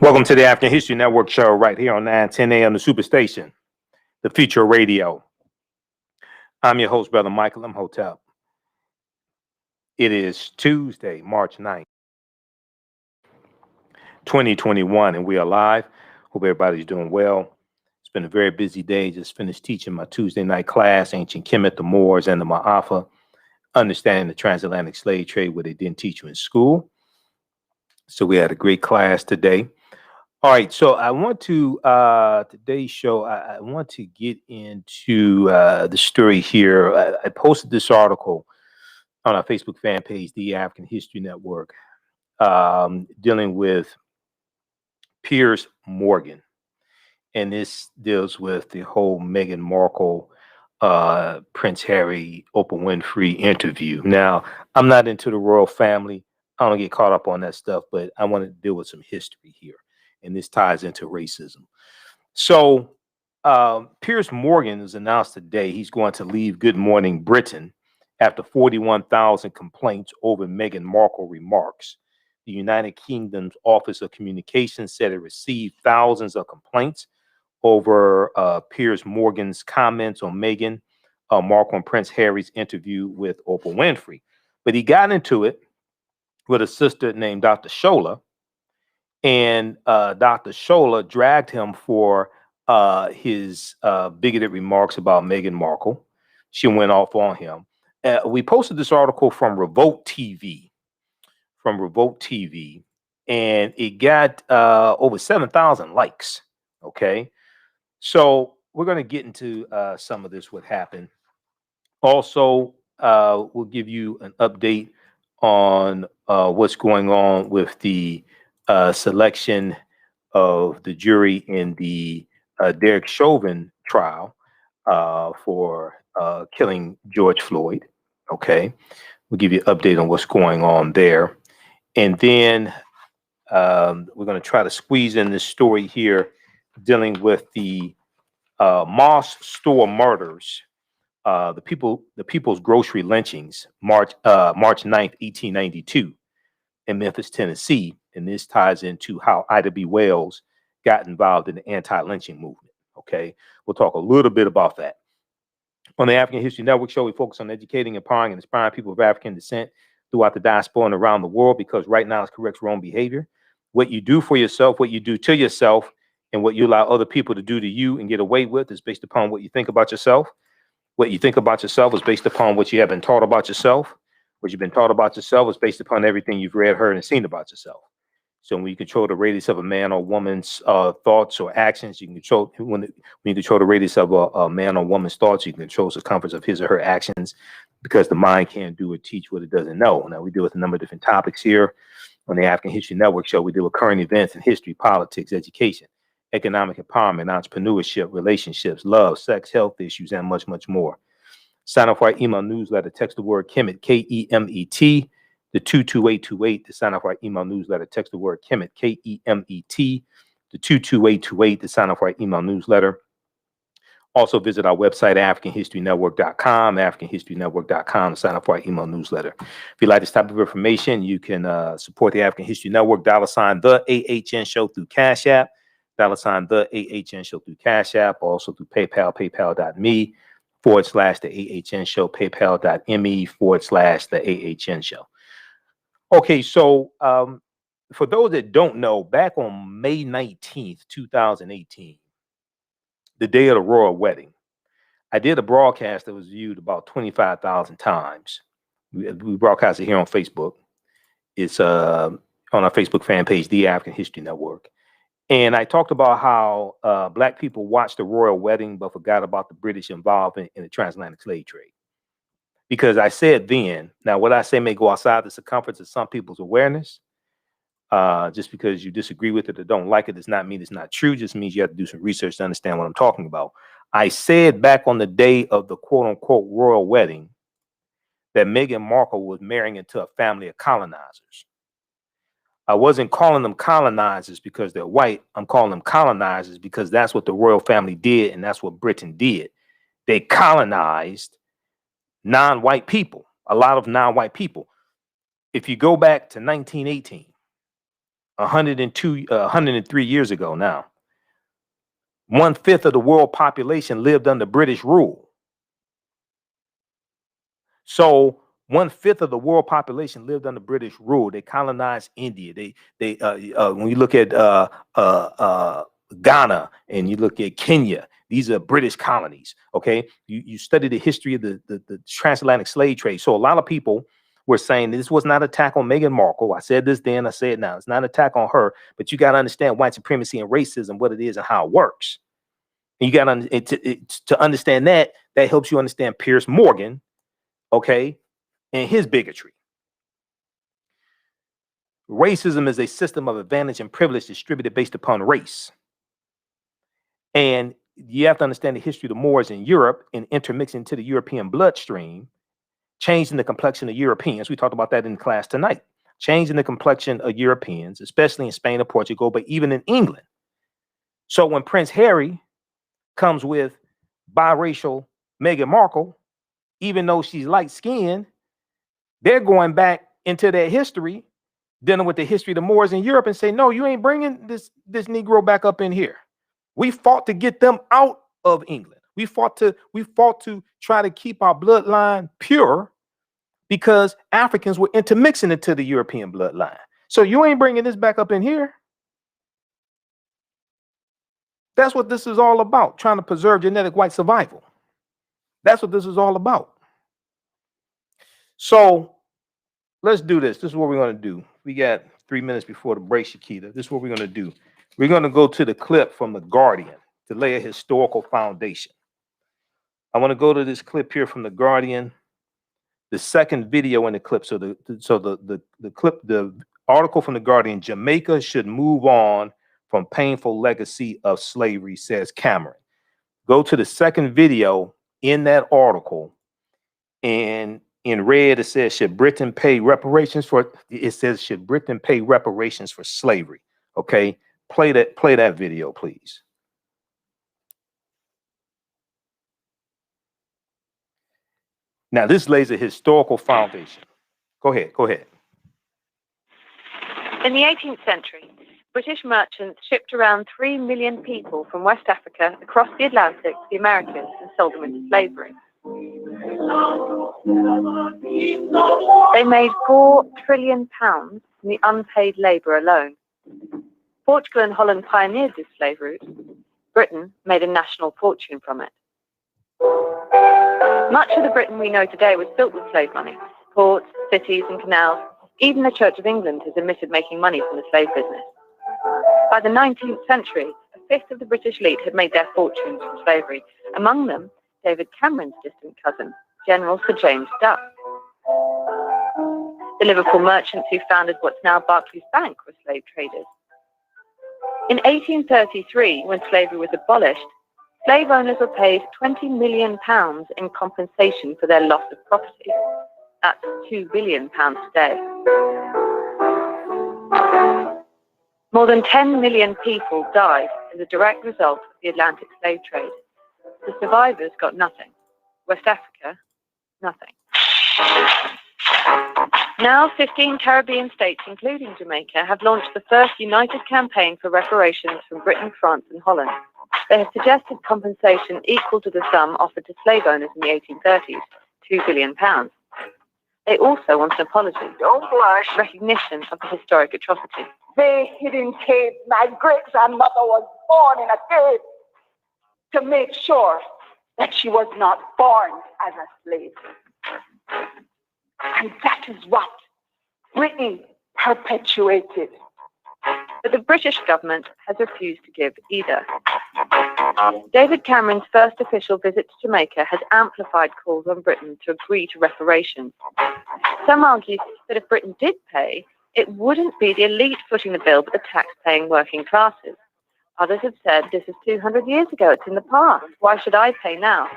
Welcome to the African History Network show right here on 910 a.m. the Superstation, the Future Radio. I'm your host, Brother Michael Imhotep. It is Tuesday, March 9th, 2021, and we are live. Hope everybody's doing well. It's been a very busy day. Just finished teaching my Tuesday night class, Ancient Kemet, the Moors, and the Maafa, understanding the transatlantic slave trade, where they didn't teach you in school. So we had a great class today. All right, so I want to today's show. I want to get into the story here. I posted this article on our Facebook fan page, the African History Network, dealing with Piers Morgan, and this deals with the whole Meghan Markle, Prince Harry, Oprah Winfrey interview. Now, I'm not into the royal family. I don't get caught up on that stuff, but I want to deal with some history here. And this ties into racism. So Piers Morgan has announced today he's going to leave Good Morning Britain after 41,000 complaints over Meghan Markle remarks. The United Kingdom's Office of Communications said it received thousands of complaints over Piers Morgan's comments on Meghan Markle and Prince Harry's interview with Oprah Winfrey. But he got into it with a sister named Dr. Shola, and Dr. Shola dragged him for his bigoted remarks about Meghan Markle. She went off on him. We posted this article from Revolt TV, and it got over 7,000 likes. Okay, so we're going to get into some of this, what happened. Also, we'll give you an update on what's going on with the selection of the jury in the Derek Chauvin trial for killing George Floyd. Okay, we'll give you an update on what's going on there. And then we're going to try to squeeze in this story here dealing with the Moss store murders, the People's Grocery lynchings, March 9th, 1892 in Memphis, Tennessee. And this ties into how Ida B. Wells got involved in the anti-lynching movement. Okay, we'll talk a little bit about that. On the African History Network show, we focus on educating, empowering, and inspiring people of African descent throughout the diaspora and around the world, because right now it corrects wrong behavior. What you do for yourself, what you do to yourself, and what you allow other people to do to you and get away with is based upon what you think about yourself. What you think about yourself is based upon what you have been taught about yourself. What you've been taught about yourself is based upon everything you've read, heard, and seen about yourself. So when you control the radius of a man or woman's thoughts or actions, you can control when you control the radius of a man or woman's thoughts, you can control the circumference of his or her actions, because the mind can't do or teach what it doesn't know. Now, we deal with a number of different topics here on the African History Network show. We deal with current events in history, politics, education, economic empowerment, entrepreneurship, relationships, love, sex, health issues, and much, much more. Sign up for our email newsletter. Text the word Kemet, Kemet, the 22828 to sign up for our email newsletter. Text the word Kemet, Kemet, the 22828 to sign up for our email newsletter. Also visit our website, AfricanHistoryNetwork.com, AfricanHistoryNetwork.com to sign up for our email newsletter. If you like this type of information, you can support the African History Network, $ the AHN show through Cash App, $ the AHN show through Cash App, also through PayPal, paypal.me / the AHN show, paypal.me / the AHN show. Okay, so for those that don't know, back on May 19th, 2018, the day of the royal wedding, I did a broadcast that was viewed about 25,000 times. We broadcast it here on Facebook. It's on our Facebook fan page, The African History Network. And I talked about how Black people watched the royal wedding but forgot about the British involvement in the transatlantic slave trade. Because I said then, now what I say may go outside the circumference of some people's awareness. Just because you disagree with it or don't like it does not mean it's not true. Just means you have to do some research to understand what I'm talking about. I said back on the day of the quote unquote royal wedding that Meghan Markle was marrying into a family of colonizers. I wasn't calling them colonizers because they're white. I'm calling them colonizers because that's what the royal family did, and that's what Britain did. They colonized non-white people, a lot of non-white people. If you go back to 1918, 103 years ago now. 1/5 of the world population lived under British rule. So 1/5 of the world population lived under British rule. They colonized India. When you look at Ghana and you look at Kenya, these are British colonies. Okay, you study the history of the transatlantic slave trade. So a lot of people were saying this was not an attack on Meghan Markle. I said this then, I say it now. It's not an attack on her, but you got to understand white supremacy and racism, what it is and how it works. And you got to understand that helps you understand Piers Morgan, okay, and his bigotry. Racism is a system of advantage and privilege distributed based upon race. And you have to understand the history of the Moors in Europe and intermixing into the European bloodstream, changing the complexion of Europeans. We talked about that in class tonight. Changing the complexion of Europeans, especially in Spain and Portugal, but even in England. So when Prince Harry comes with biracial Meghan Markle, even though she's light-skinned, they're going back into their history, dealing with the history of the Moors in Europe, and say, no, you ain't bringing this Negro back up in here. We fought to get them out of England. We fought to try to keep our bloodline pure because Africans were intermixing into the European bloodline. So you ain't bringing this back up in here. That's what this is all about, trying to preserve genetic white survival. That's what this is all about. So let's do this. This is what we're going to do. We got 3 minutes before the break, Shakita. This is what we're going to do. We're going to go to the clip from The Guardian to lay a historical foundation. I want to go to this clip here from The Guardian, the second video in the clip. So the clip, the article from The Guardian, Jamaica should move on from painful legacy of slavery, says Cameron. Go to the second video in that article, and in red it says, should Britain pay reparations for, it says, should Britain pay reparations for slavery? Okay, play that video, please. Now this lays a historical foundation. Go ahead. In the 18th century, British merchants shipped around 3 million people from West Africa across the Atlantic to the Americas and sold them into slavery. They made £4 trillion from the unpaid labour alone. Portugal and Holland pioneered this slave route. Britain made a national fortune from it. Much of the Britain we know today was built with slave money. Ports, cities and canals. Even the Church of England has admitted making money from the slave business. By the 19th century, a fifth of the British elite had made their fortunes from slavery. Among them, David Cameron's distant cousin, General Sir James Duff. The Liverpool merchants who founded what's now Barclays Bank were slave traders. In 1833, when slavery was abolished, slave owners were paid £20 million in compensation for their loss of property. That's £2 billion today. More than 10 million people died as a direct result of the Atlantic slave trade. The survivors got nothing. West Africa, nothing. Now 15 Caribbean states, including Jamaica, have launched the first united campaign for reparations from Britain, France and Holland. They have suggested compensation equal to the sum offered to slave owners in the 1830s, £2 billion. They also want an apology, recognition of the historic atrocity. They hid in caves. My great-grandmother was born in a cave to make sure that she was not born as a slave. And that is what Britain perpetuated. But the British government has refused to give either. David Cameron's first official visit to Jamaica has amplified calls on Britain to agree to reparations. Some argue that if Britain did pay, it wouldn't be the elite footing the bill, but the tax-paying working classes. Others have said this is 200 years ago, it's in the past. Why should I pay now?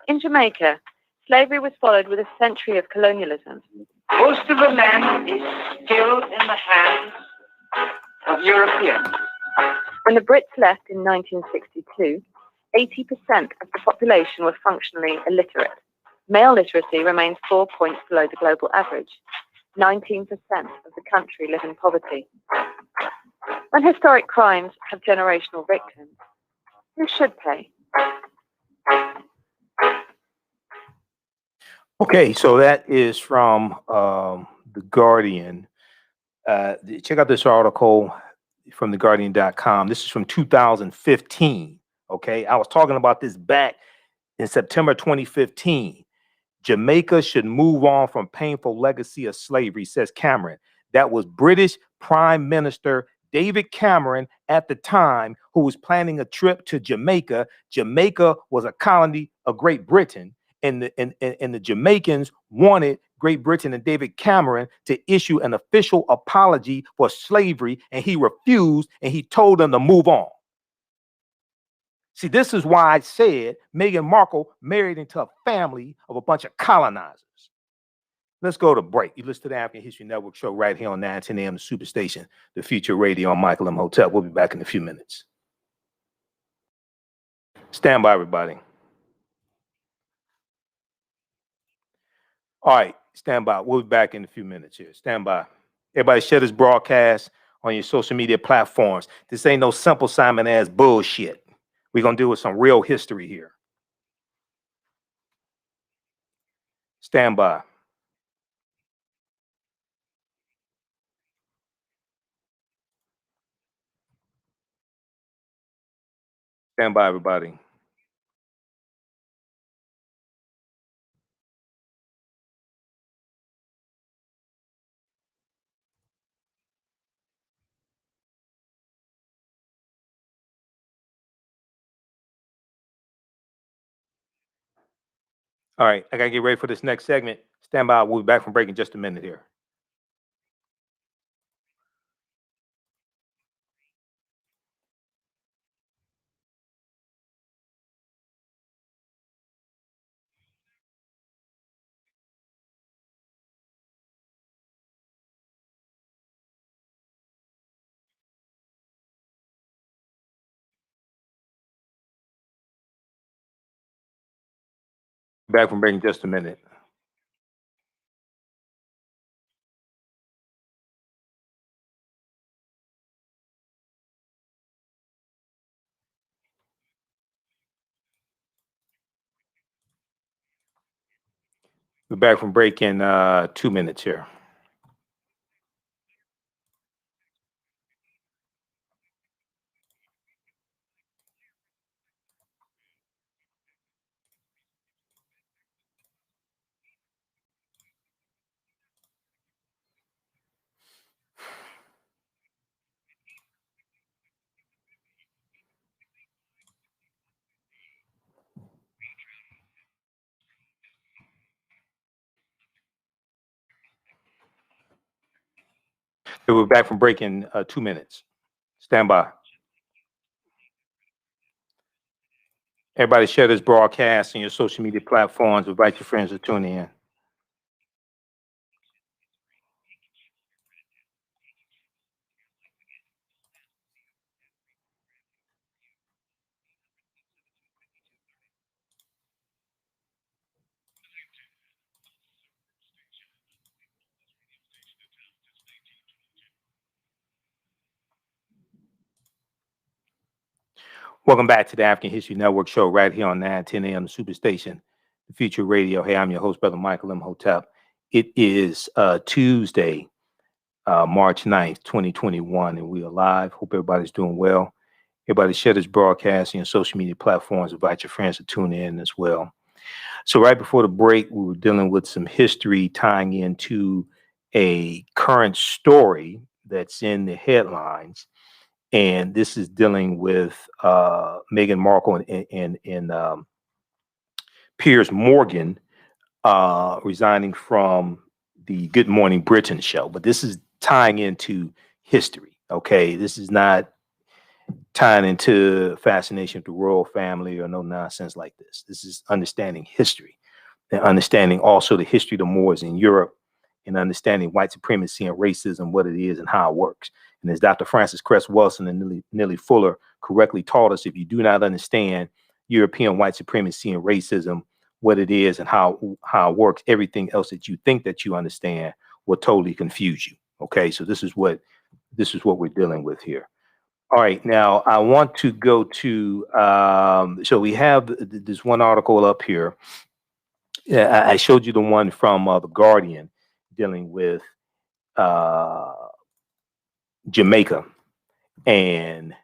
In Jamaica, slavery was followed with a century of colonialism. Most of the land is still in the hands of Europeans. When the Brits left in 1962, 80% of the population were functionally illiterate. Male literacy remains 4 points below the global average. 19% of the country live in poverty. When historic crimes have generational victims, who should pay? Okay, so that is from The Guardian. Check out this article from TheGuardian.com. This is from 2015. Okay, I was talking about this back in September 2015. Jamaica should move on from painful legacy of slavery, says Cameron. That was British Prime Minister David Cameron at the time, who was planning a trip to Jamaica. Jamaica was a colony of Great Britain, and the Jamaicans wanted Great Britain and David Cameron to issue an official apology for slavery, and he refused, and he told them to move on. See, this is why I said Meghan Markle married into a family of a bunch of colonizers. Let's go to break. You listen to the African History Network show right here on 910 AM, the Superstation, the Future Radio. I'm Michael Imhotep. We'll be back in a few minutes. Stand by, everybody. All right, stand by. We'll be back in a few minutes here. Stand by. Everybody share this broadcast on your social media platforms. This ain't no Simple Simon ass bullshit. We're going to deal with some real history here. Stand by. Stand by, everybody. All right, I got to get ready for this next segment. Stand by. We'll be back from break in just a minute here. Back from break in just a minute. We're back from break in 2 minutes here. We're back from break in 2 minutes. Stand by. Everybody share this broadcast on your social media platforms. Invite your friends to tune in. Welcome back to the African History Network show right here on 910 AM, the Superstation, the Future Radio. Hey, I'm your host, Brother Michael Imhotep. It is Tuesday, March 9th, 2021, and we are live. Hope everybody's doing well. Everybody share this broadcast on your social media platforms. Invite your friends to tune in as well. So right before the break, we were dealing with some history tying into a current story that's in the headlines. And this is dealing with Meghan Markle and Piers Morgan resigning from the Good Morning Britain show. But this is tying into history. Okay, this is not tying into fascination with the royal family or no nonsense like this. This is understanding history and understanding also the history of the Moors in Europe and understanding white supremacy and racism, what it is and how it works. And as Dr. Francis Cress Wilson and Nellie Fuller correctly taught us, if you do not understand European white supremacy and racism, what it is and how it works, everything else that you think that you understand will totally confuse you. Okay, so this is what we're dealing with here. All right, now I want to go to so we have this one article up here. Yeah, I showed you the one from the Guardian dealing with Jamaica, and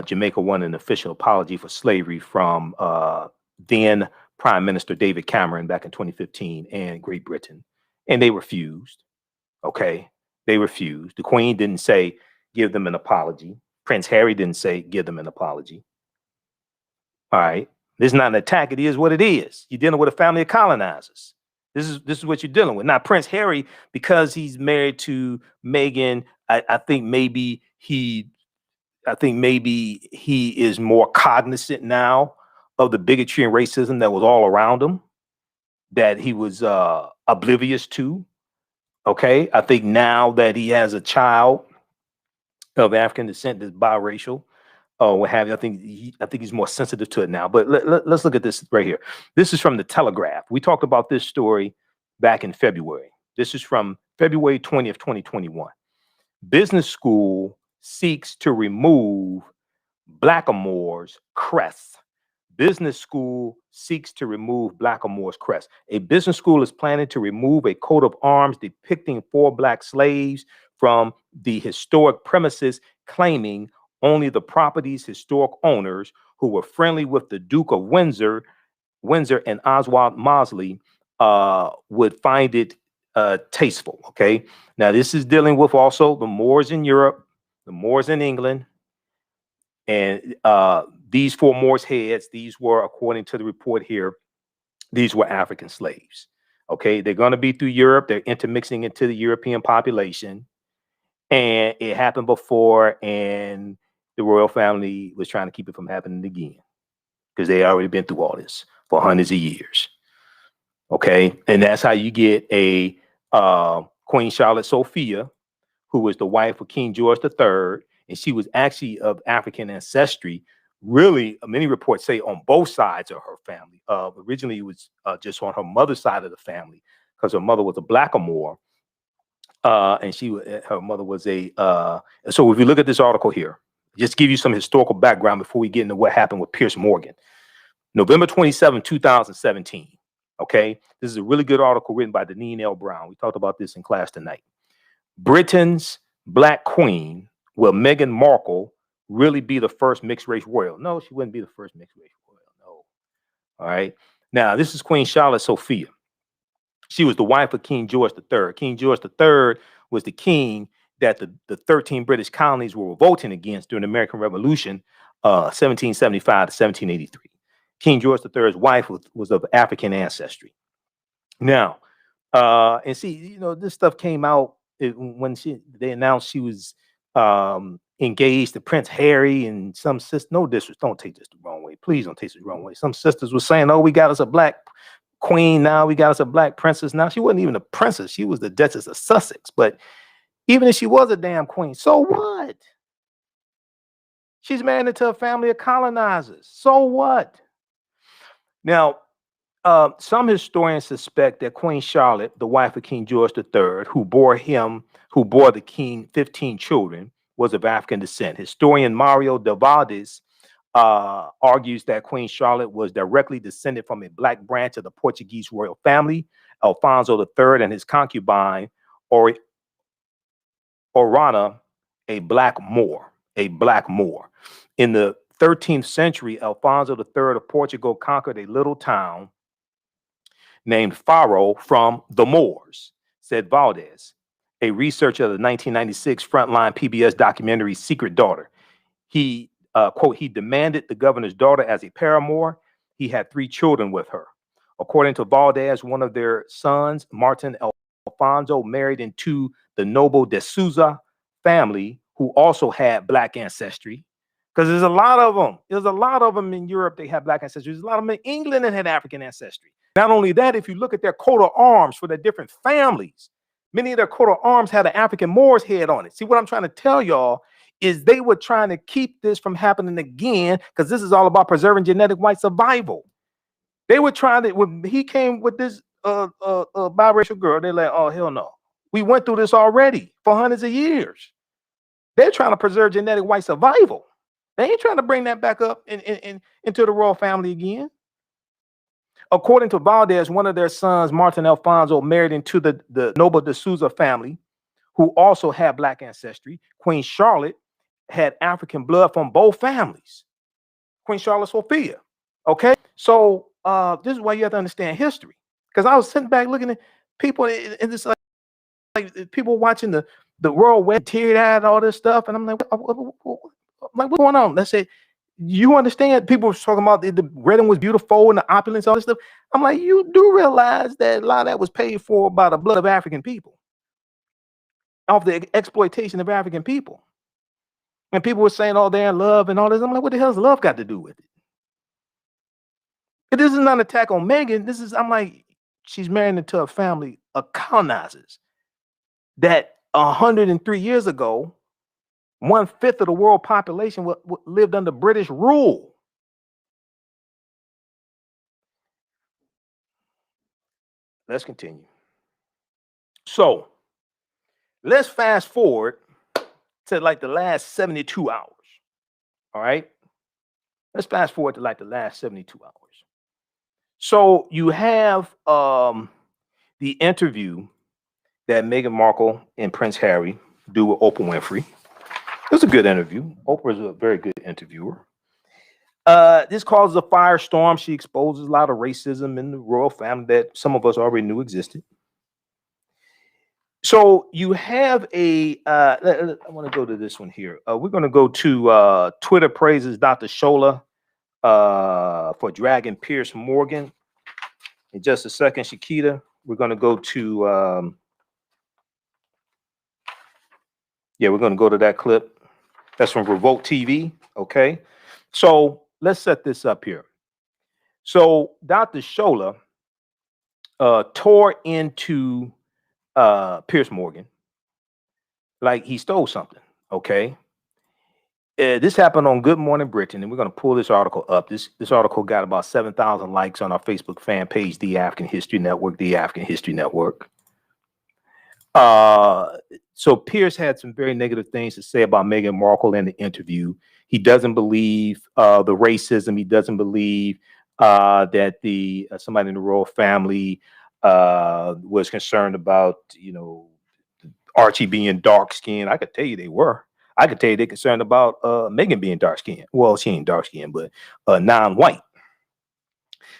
Jamaica won an official apology for slavery from then Prime Minister David Cameron back in 2015 and Great Britain, and they refused. Okay, they refused. The Queen didn't say give them an apology. Prince Harry didn't say give them an apology. All right, this is not an attack. It is what it is. You're dealing with a family of colonizers. This is what you're dealing with. Now, Prince Harry, because he's married to Meghan, I think maybe he is more cognizant now of the bigotry and racism that was all around him, that he was oblivious to. Okay, I think now that he has a child of African descent that's biracial, or what have you, I think he's more sensitive to it now. But let's look at this right here. This is from the Telegraph. We talked about this story back in February. This is from February 20th, 2021. Business school seeks to remove Blackamoor's crest. Business school seeks to remove Blackamoor's crest. A business school is planning to remove a coat of arms depicting 4 black slaves from the historic premises, claiming only the property's historic owners, who were friendly with the Duke of Windsor and Oswald Mosley, would find it tasteful. Okay, now this is dealing with also the Moors in Europe, the Moors in England, and these 4 Moors heads, these were, according to the report here, these were African slaves. Okay, they're going to be through Europe. They're intermixing into the European population, and it happened before, and the royal family was trying to keep it from happening again because they already been through all this for hundreds of years. Okay, and that's how you get a Queen Charlotte Sophia, who was the wife of King George III, and she was actually of African ancestry. Really, many reports say on both sides of her family. Originally, it was just on her mother's side of the family because her mother was a Blackamoor, and her mother was a. So if you look at this article here, just give you some historical background before we get into what happened with Piers Morgan. November 27, 2017. Okay, this is a really good article written by Deneen L. Brown. We talked about this in class tonight. Britain's Black Queen, will Meghan Markle really be the first mixed race royal? No, she wouldn't be the first mixed race royal. No. All right. Now, this is Queen Charlotte Sophia. She was the wife of King George III. King George III was the king that the 13 British colonies were revolting against during the American Revolution, 1775 to 1783. King George III's wife was of African ancestry. Now, and see, you know, this stuff came out when they announced she was engaged to Prince Harry, and some sisters, no disrespect, don't take this the wrong way. Please don't take this the wrong way. Some sisters were saying, oh, we got us a black queen now, we got us a black princess now. She wasn't even a princess. She was the Duchess of Sussex. But even if she was a damn queen, so what? She's married into a family of colonizers. So what? Now, some historians suspect that Queen Charlotte, the wife of King George III, who bore the king 15 children, was of African descent. Historian Mario de Valdes argues that Queen Charlotte was directly descended from a black branch of the Portuguese royal family, Alfonso III, and his concubine, Orana, a black Moor. In the 13th century, Alfonso III of Portugal conquered a little town named Faro from the Moors, said Valdez, a researcher of the 1996 Frontline PBS documentary Secret Daughter. He, quote, he demanded the governor's daughter as a paramour. He had 3 children with her. According to Valdez, one of their sons, Martin Alfonso, married into the noble de Souza family, who also had black ancestry. Because there's a lot of them. There's a lot of them in Europe. They have black ancestry. There's a lot of them in England that had African ancestry. Not only that, if you look at their coat of arms for their different families, many of their coat of arms had an African Moor's head on it. See, what I'm trying to tell y'all is they were trying to keep this from happening again, because this is all about preserving genetic white survival. They were trying to, when he came with this biracial girl, they're like, oh, hell no. We went through this already for hundreds of years. They're trying to preserve genetic white survival. They ain't trying to bring that back up into the royal family again. According to Valdez, one of their sons, Martin Alfonso, married into the noble de Souza family, who also had black ancestry. Queen Charlotte had African blood from both families. Queen Charlotte Sophia. Okay, so this is why you have to understand history. Because I was sitting back looking at people in this like people watching the royal wedding, teared out, all this stuff, and I'm like, what's going on? Let's say you understand. People were talking about the wedding was beautiful and the opulence, all this stuff. I'm like, you do realize that a lot of that was paid for by the blood of African people, of the exploitation of African people. And people were saying, oh, they're in love and all this. I'm like, what the hell's love got to do with it? This is not an attack on Meghan. This is, I'm like, she's married into a family of colonizers that 103 years ago, 1/5 of the world population lived under British rule. Let's continue. So let's fast forward to like the last 72 hours. All right. Let's fast forward to like the last 72 hours. So you have the interview that Meghan Markle and Prince Harry do with Oprah Winfrey. It was a good interview. Oprah is a very good interviewer. This causes a firestorm. She exposes a lot of racism in the royal family that some of us already knew existed. So you have I want to go to this one here. We're going to go to Twitter praises Dr. Shola for dragging Piers Morgan. In just a second, Shakita, we're going to go to, we're going to go to that clip. That's from Revolt TV. Okay. So let's set this up here. So Dr. Shola tore into Piers Morgan like he stole something. Okay. This happened on Good Morning Britain, and we're going to pull this article up. This article got about 7,000 likes on our Facebook fan page, The African History Network, The African History Network. So Piers had some very negative things to say about Meghan Markle in the interview. He doesn't believe the racism. He doesn't believe that somebody in the royal family was concerned about, Archie being dark skinned. I could tell you they were. I could tell you they're concerned about Meghan being dark skinned. Well, she ain't dark skinned, but non-white.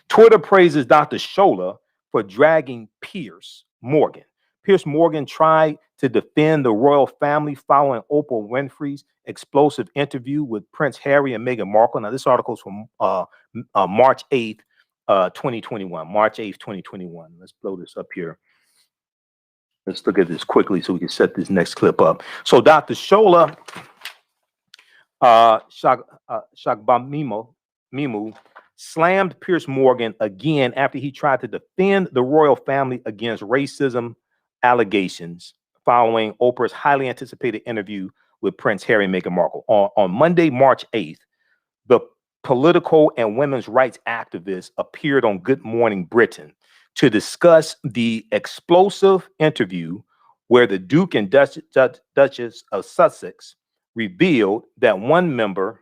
Twitter praises Dr. Shola for dragging Piers Morgan. Piers Morgan tried to defend the royal family following Oprah Winfrey's explosive interview with Prince Harry and Meghan Markle. Now, this article is from March 8th, 2021. March 8th, 2021. Let's blow this up here. Let's look at this quickly so we can set this next clip up. So Dr. Shola Mimu slammed Piers Morgan again after he tried to defend the royal family against racism allegations following Oprah's highly anticipated interview with Prince Harry and Meghan Markle. On Monday, March 8th, the political and women's rights activists appeared on Good Morning Britain to discuss the explosive interview where the Duke and Duchess of Sussex revealed that one member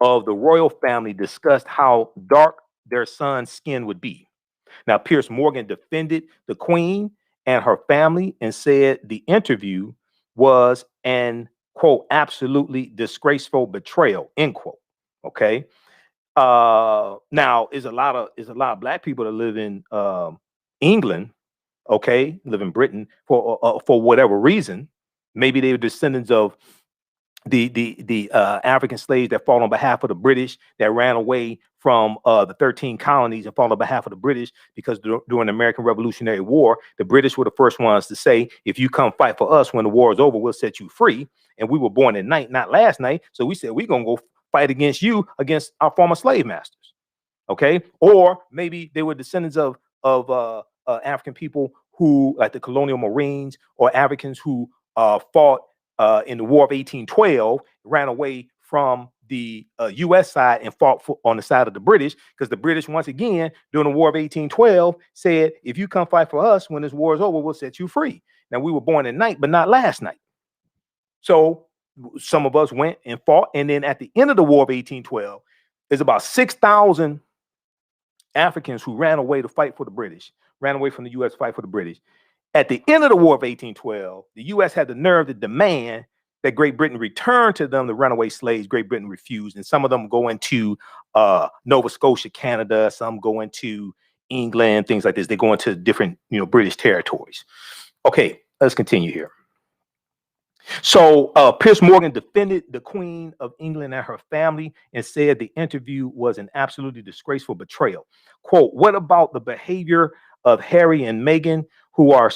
of the royal family discussed how dark their son's skin would be. Now, Piers Morgan defended the Queen and her family and said the interview was an, quote, absolutely disgraceful betrayal, end quote. Okay. Now is a lot of black people that live in England, okay, live in Britain for whatever reason. Maybe they were descendants of the African slaves that fought on behalf of the British, that ran away from the 13 colonies and fought on behalf of the British, because during the American Revolutionary War, the British were the first ones to say, if you come fight for us when the war is over, we'll set you free. And we were born at night, not last night. So we said, we're going to go fight against you, against our former slave masters. Okay. Or maybe they were descendants of African people who, like the colonial Marines, or Africans who fought in the War of 1812, ran away from the U.S. side and fought on the side of the British, because the British, once again, during the War of 1812, said, if you come fight for us when this war is over, we'll set you free. Now, we were born at night, but not last night. So some of us went and fought. And then at the end of the War of 1812, there's about 6,000 Africans who ran away to fight for the British, ran away from the U.S. to fight for the British. At the end of the War of 1812, the U.S. had the nerve to demand that Great Britain return to them the runaway slaves. Great Britain refused, and some of them go into Nova Scotia, Canada. Some go into England, things like this. They go into different, British territories. Okay, let's continue here. So Piers Morgan defended the Queen of England and her family and said the interview was an absolutely disgraceful betrayal. Quote, what about the behavior of Harry and Meghan, who are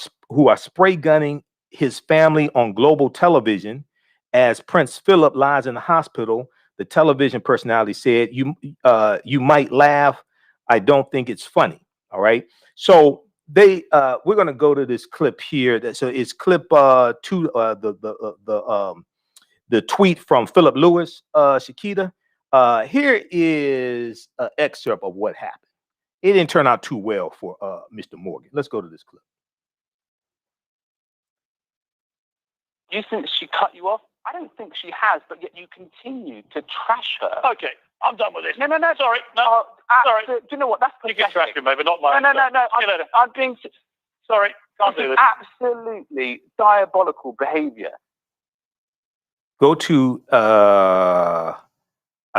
spray gunning his family on global television as Prince Philip lies in the hospital? The television personality said, you might laugh. I don't think it's funny. All right. So we're going to go to this clip here. So it's clip two, the tweet from Philip Lewis, Shakita. Here is an excerpt of what happened. It didn't turn out too well for Mr. Morgan. Let's go to this clip. You think she cut you off? I don't think she has, but yet you continue to trash her. Okay, I'm done with this. No, sorry. No, sorry. Do you know what? That's pathetic. You can trash me, maybe not mine. No. I'm being... Sorry, can't do this. Absolutely diabolical behavior. Go to, I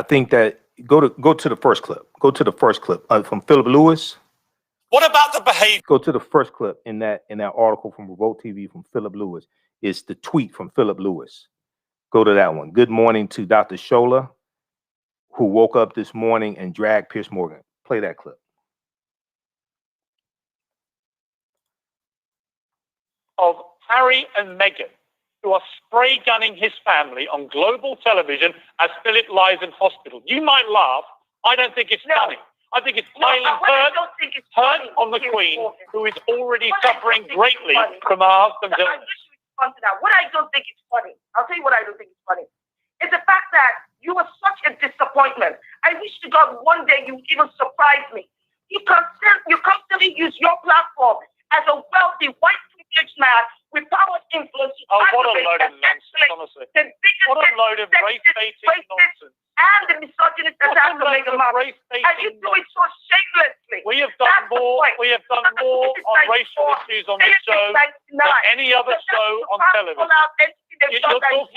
think that, go to the first clip. Go to the first clip from Philip Lewis. What about the behavior? Go to the first clip in that article from Revolt TV from Philip Lewis. It's the tweet from Philip Lewis. Go to that one. Good morning to Dr. Shola, who woke up this morning and dragged Piers Morgan. Play that clip. Of Harry and Meghan, who are spray gunning his family on global television as Philip lies in hospital. You might laugh. I don't think it's funny. I think it's piling hurt on the Queen, who is already suffering greatly from her husband's illness. To that. What I don't think is funny, I'll tell you what I don't think is funny, is the fact that you were such a disappointment. I wish to God one day you even surprise me. You constantly use your platform as a wealthy, white privileged man with power and influence. Oh, what a load of nonsense, honestly. What a load of race-baiting nonsense. And the misogynist attack on Meghan Markle. And you do it so shamelessly. We have done more on racial issues on this show than any other show on television. You're talking,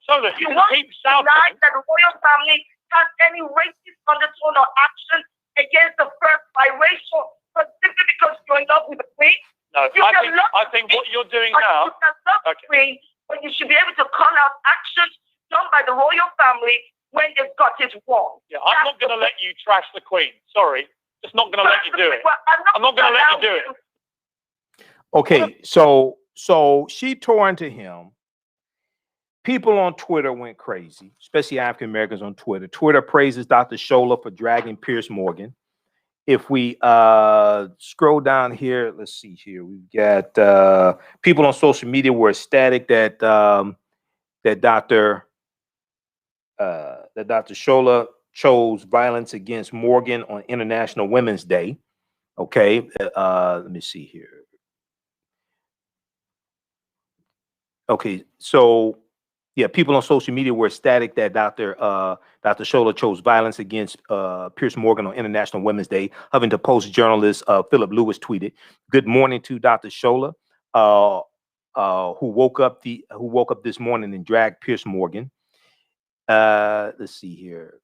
Shola, you can keep shouting. That the royal family has any racist undertone or action against the first biracial, but simply because you're in love with the Queen. No, I think what you're doing now. You can love the Queen, but you should be able to call out actions done by the royal family when they've got it wrong. Yeah, I'm not going to let you trash the Queen. Sorry. Just not going to let you do it. I'm not going to let you do it. Okay, so she tore into him. People on Twitter went crazy, especially African Americans on Twitter. Twitter praises Dr. Shola for dragging Piers Morgan. If we scroll down here, let's see here. We've got people on social media were ecstatic that Dr. Shola chose violence against Morgan on International Women's Day. Okay, let me see here. Okay, so yeah, people on social media were ecstatic that Dr. Shola chose violence against Piers Morgan on International Women's Day. Huffington Post journalist Philip Lewis tweeted, "Good morning to Dr. Shola, who woke up this morning and dragged Piers Morgan." Let's see here.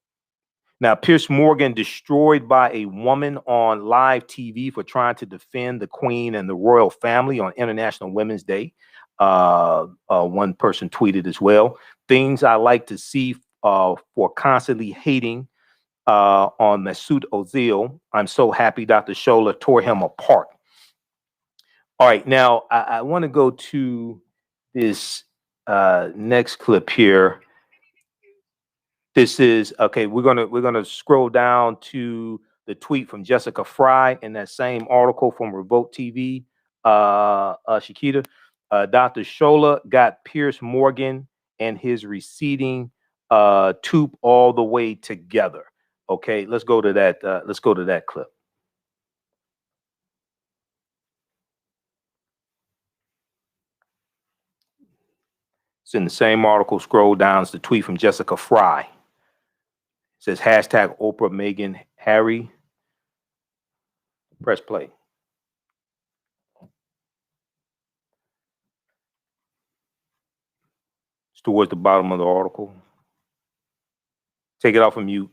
Now, Piers Morgan destroyed by a woman on live TV for trying to defend the Queen and the royal family on International Women's Day. One person tweeted as well. Things I like to see for constantly hating on Mesut Ozil. I'm so happy Dr. Shola tore him apart. All right, now I want to go to this next clip here. This is okay. We're gonna scroll down to the tweet from Jessica Fry in that same article from Revolt TV. Shakita, Dr. Shola got Piers Morgan and his receding Toop all the way together. Okay, let's go to that. Let's go to that clip. It's in the same article. Scroll down. It's the tweet from Jessica Fry. It says hashtag Oprah, Meghan, Harry. Press play. It's towards the bottom of the article. Take it off of mute.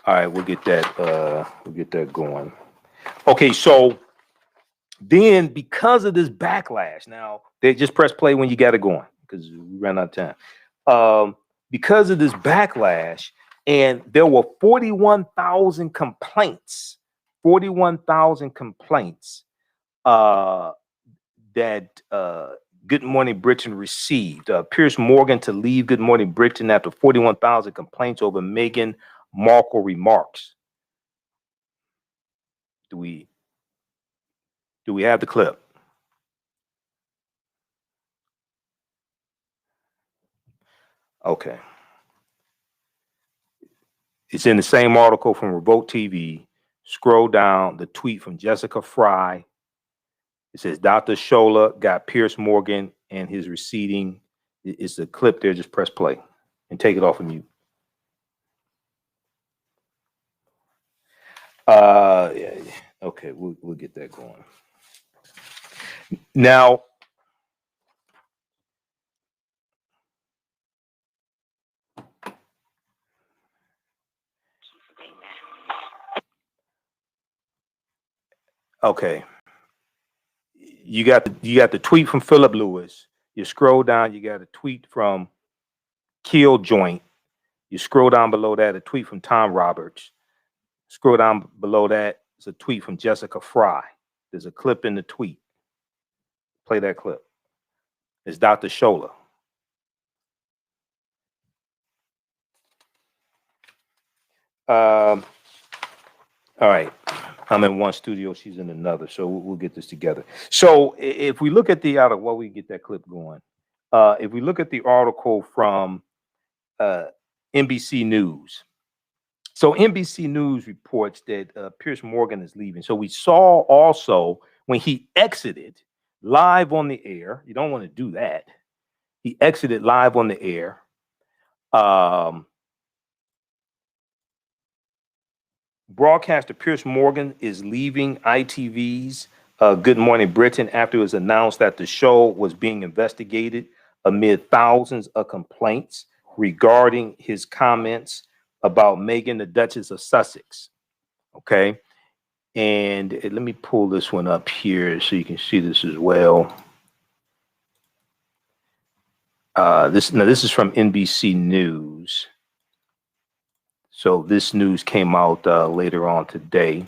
All right, we'll get that going. Okay, so then because of this backlash, now they just press play when you got it going because we ran out of time. Because of this backlash, and there were 41,000 complaints, 41,000 complaints that Good Morning Britain received. Piers Morgan to leave Good Morning Britain after 41,000 complaints over Meghan Markle remarks. Do we have the clip? Okay. It's in the same article from Revolt TV. Scroll down, the tweet from Jessica Fry. It says Dr. Shola got Piers Morgan and his receding. It's a clip there. Just press play and take it off of mute. Yeah. Okay, we'll get that going. Now, okay. You got the tweet from Philip Lewis. You scroll down, you got a tweet from Kill Joint. You scroll down below that, a tweet from Tom Roberts. Scroll down below that, it's a tweet from Jessica Fry. There's a clip in the tweet. Play that clip. It's Dr. Shola. All right. I'm in one studio, she's in another, so we'll get this together. So if we look at the article, while we get that clip going, if we look at the article from NBC News. So NBC News reports that Piers Morgan is leaving. So we saw also when he exited live on the air, you don't want to do that. He exited live on the air. Broadcaster Piers Morgan is leaving ITV's Good Morning Britain after it was announced that the show was being investigated amid thousands of complaints regarding his comments about Meghan, the Duchess of Sussex. Okay. And let me pull this one up here so you can see this as well. This is from NBC News. So this news came out later on today.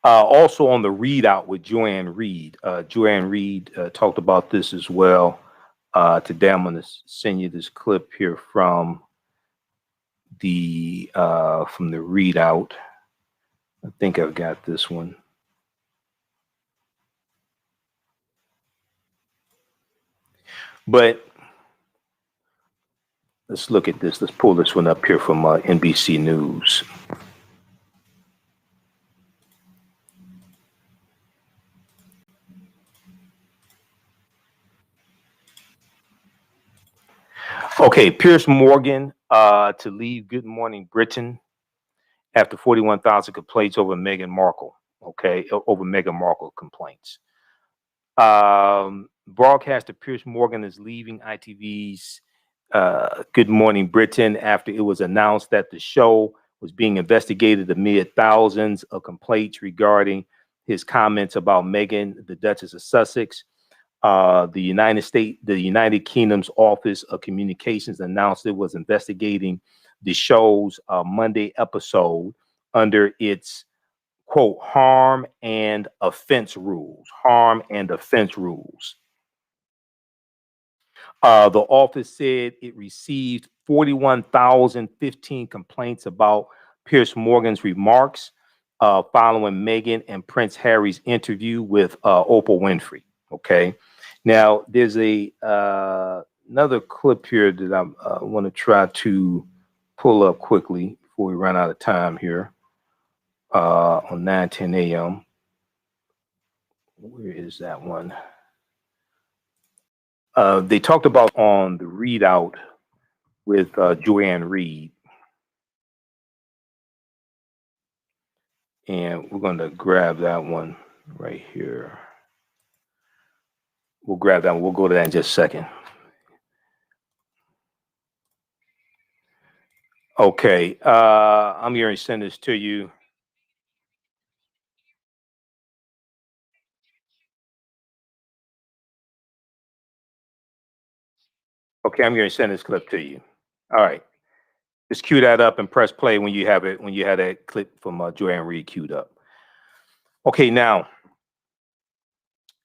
Also on the readout with Joanne Reid. Joanne Reid talked about this as well. Today I'm going to send you this clip here from the readout. I think I've got this one. But let's look at this. Let's pull this one up here from NBC News. Okay, Piers Morgan to leave Good Morning Britain after 41,000 complaints over Meghan Markle. Okay, over Meghan Markle complaints. Broadcaster Piers Morgan is leaving ITV's Good Morning Britain after it was announced that the show was being investigated amid thousands of complaints regarding his comments about Meghan, the Duchess of Sussex. The United Kingdom's Office of Communications announced it was investigating the show's Monday episode under its quote harm and offense rules. The office said it received 41,015 complaints about Piers Morgan's remarks following Meghan and Prince Harry's interview with Oprah Winfrey. Okay. Now there's a another clip here that I want to try to pull up quickly before we run out of time here on 9:10 a.m. Where is that one? They talked about on the readout with Joanne Reed. And we're going to grab that one right here. We'll grab that one. We'll go to that in just a second. Okay. I'm going to send this to you. Okay, I'm going to send this clip to you. All right. Just cue that up and press play when you have it, when you have that clip from Joanne Reed queued up. Okay, now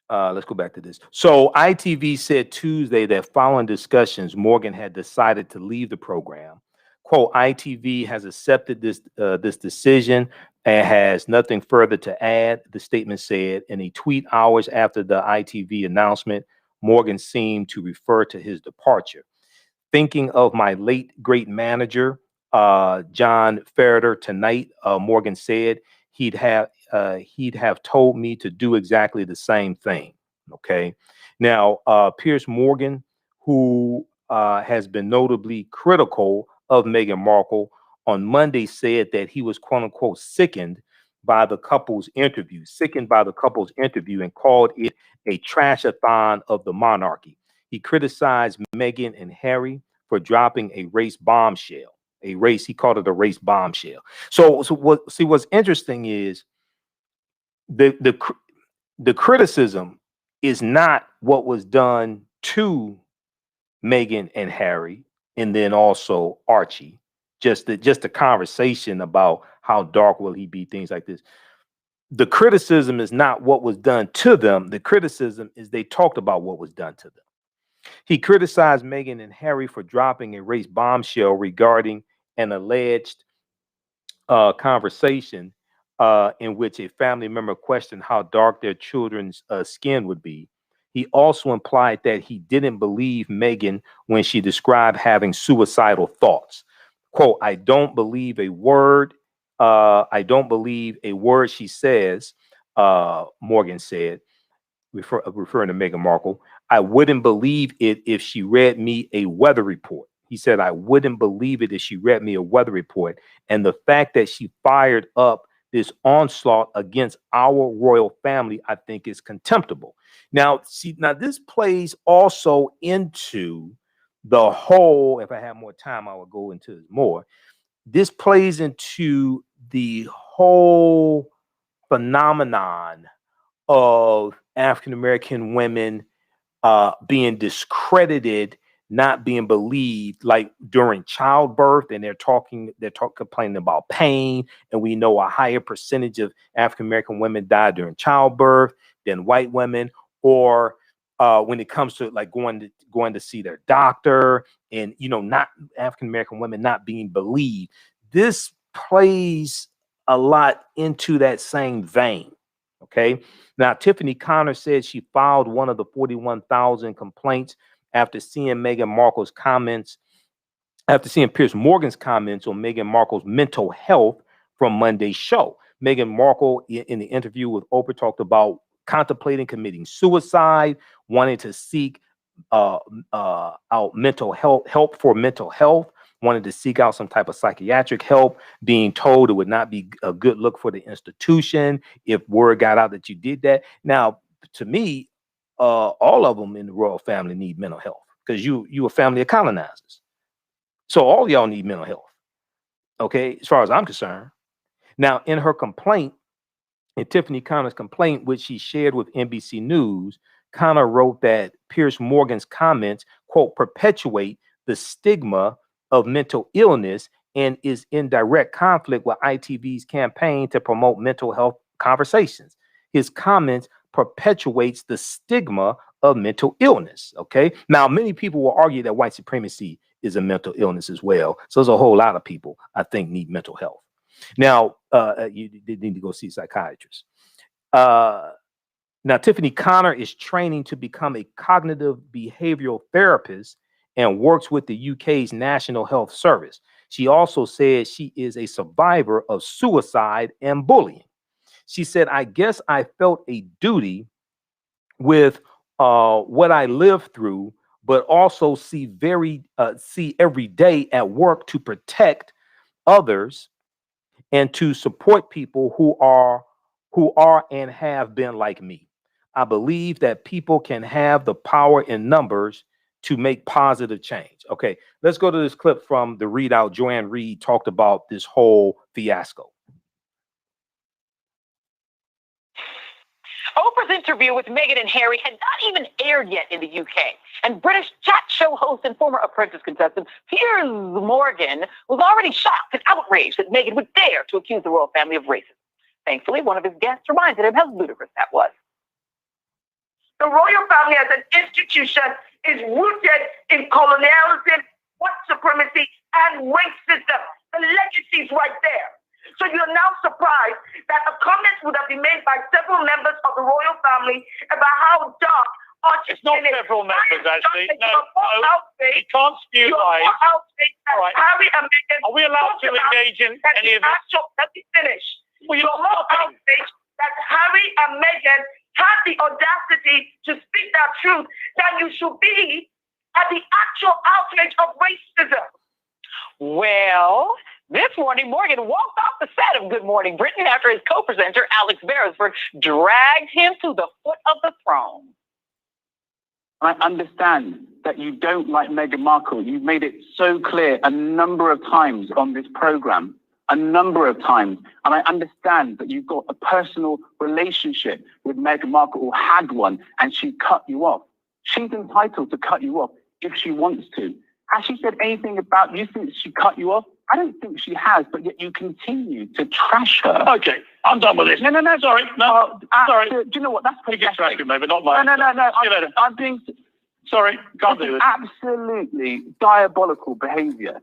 let's go back to this. So ITV said Tuesday that following discussions, Morgan had decided to leave the program. Quote, ITV has accepted this decision and has nothing further to add, the statement said. In a tweet hours after the ITV announcement, Morgan seemed to refer to his departure. Thinking of my late great manager, John Ferreter, tonight, Morgan said he'd have told me to do exactly the same thing. Okay. Now, Piers Morgan, who has been notably critical of Meghan Markle, on Monday said that he was quote unquote sickened by the couple's interview, and called it a trashathon of the monarchy. He criticized Meghan and Harry for dropping a race bombshell. He called it a race bombshell. So what's interesting is the criticism is not what was done to Meghan and Harry, and then also Archie. Just the conversation about how dark will he be, things like this. The criticism is not what was done to them. The criticism is they talked about what was done to them. He criticized Meghan and Harry for dropping a race bombshell regarding an alleged conversation in which a family member questioned how dark their children's skin would be. He also implied that he didn't believe Meghan when she described having suicidal thoughts. Quote, I don't believe a word. I don't believe a word she says, Morgan said, referring to Meghan Markle. I wouldn't believe it if she read me a weather report. He said, I wouldn't believe it if she read me a weather report. And the fact that she fired up this onslaught against our royal family, I think is contemptible. Now, see, this plays also into the whole, if I had more time, I would go into this more. This plays into the whole phenomenon of African-American women being discredited, not being believed, like during childbirth, and they're complaining about pain, and we know a higher percentage of African-American women die during childbirth than white women, or when it comes to like going to see their doctor, and not African-American women not being believed. This plays a lot into that same vein. Okay. Now, Tiffany Connor said she filed one of the 41,000 complaints after seeing Meghan Markle's comments, after seeing Piers Morgan's comments on Meghan Markle's mental health from Monday's show. Meghan Markle, in the interview with Oprah, talked about contemplating committing suicide, wanting to seek out mental health, help for mental health, wanted to seek out some type of psychiatric help, being told it would not be a good look for the institution if word got out that you did that. Now, to me, all of them in the royal family need mental health because you a family of colonizers. So all y'all need mental health. Okay, as far as I'm concerned. Now, in her complaint, in Tiffany Connor's complaint, which she shared with NBC News, Connor wrote that Piers Morgan's comments, quote, perpetuate the stigma of mental illness and is in direct conflict with ITV's campaign to promote mental health conversations. His comments perpetuates the stigma of mental illness. Okay. Now, many people will argue that white supremacy is a mental illness as well. So there's a whole lot of people I think need mental health. Now, you need to go see a psychiatrist. Now, Tiffany Connor is training to become a cognitive behavioral therapist and works with the UK's National Health Service. She also said she is a survivor of suicide and bullying. She said, I guess I felt a duty with what I lived through, but also see every day at work to protect others and to support people who are and have been like me. I believe that people can have the power in numbers to make positive change. Okay, let's go to this clip from the readout. Joanne Reed talked about this whole fiasco. Oprah's interview with Meghan and Harry had not even aired yet in the UK, and British chat show host and former Apprentice contestant Piers Morgan was already shocked and outraged that Meghan would dare to accuse the royal family of racism. Thankfully, one of his guests reminded him how ludicrous that was. The royal family as an institution is rooted in colonialism, white supremacy, and racism. The legacy is right there. So you're now surprised that a comment would have been made by several members of the royal family about how dark it's not several members, actually. No, you can't spew lies. Right. Harry and Meghan. Are we allowed to engage in any of this? Let me finish. Well, you're more outraged that Harry and Meghan had the audacity to speak that truth than you should be at the actual outrage of racism. Well, this morning, Morgan walked off the set of Good Morning Britain after his co-presenter, Alex Beresford, dragged him to the foot of the throne. I understand that you don't like Meghan Markle. You've made it so clear a number of times on this program, a number of times. And I understand that you've got a personal relationship with Meghan Markle, or had one, and she cut you off. She's entitled to cut you off if she wants to. Has she said anything about you think she cut you off? I don't think she has, but yet you continue to trash her. Okay, I'm done with this. No, sorry. No, sorry. Do you know what? That's distracting, maybe not mine. No. See you later. I'm being... Sorry, can't do this. Absolutely diabolical behavior.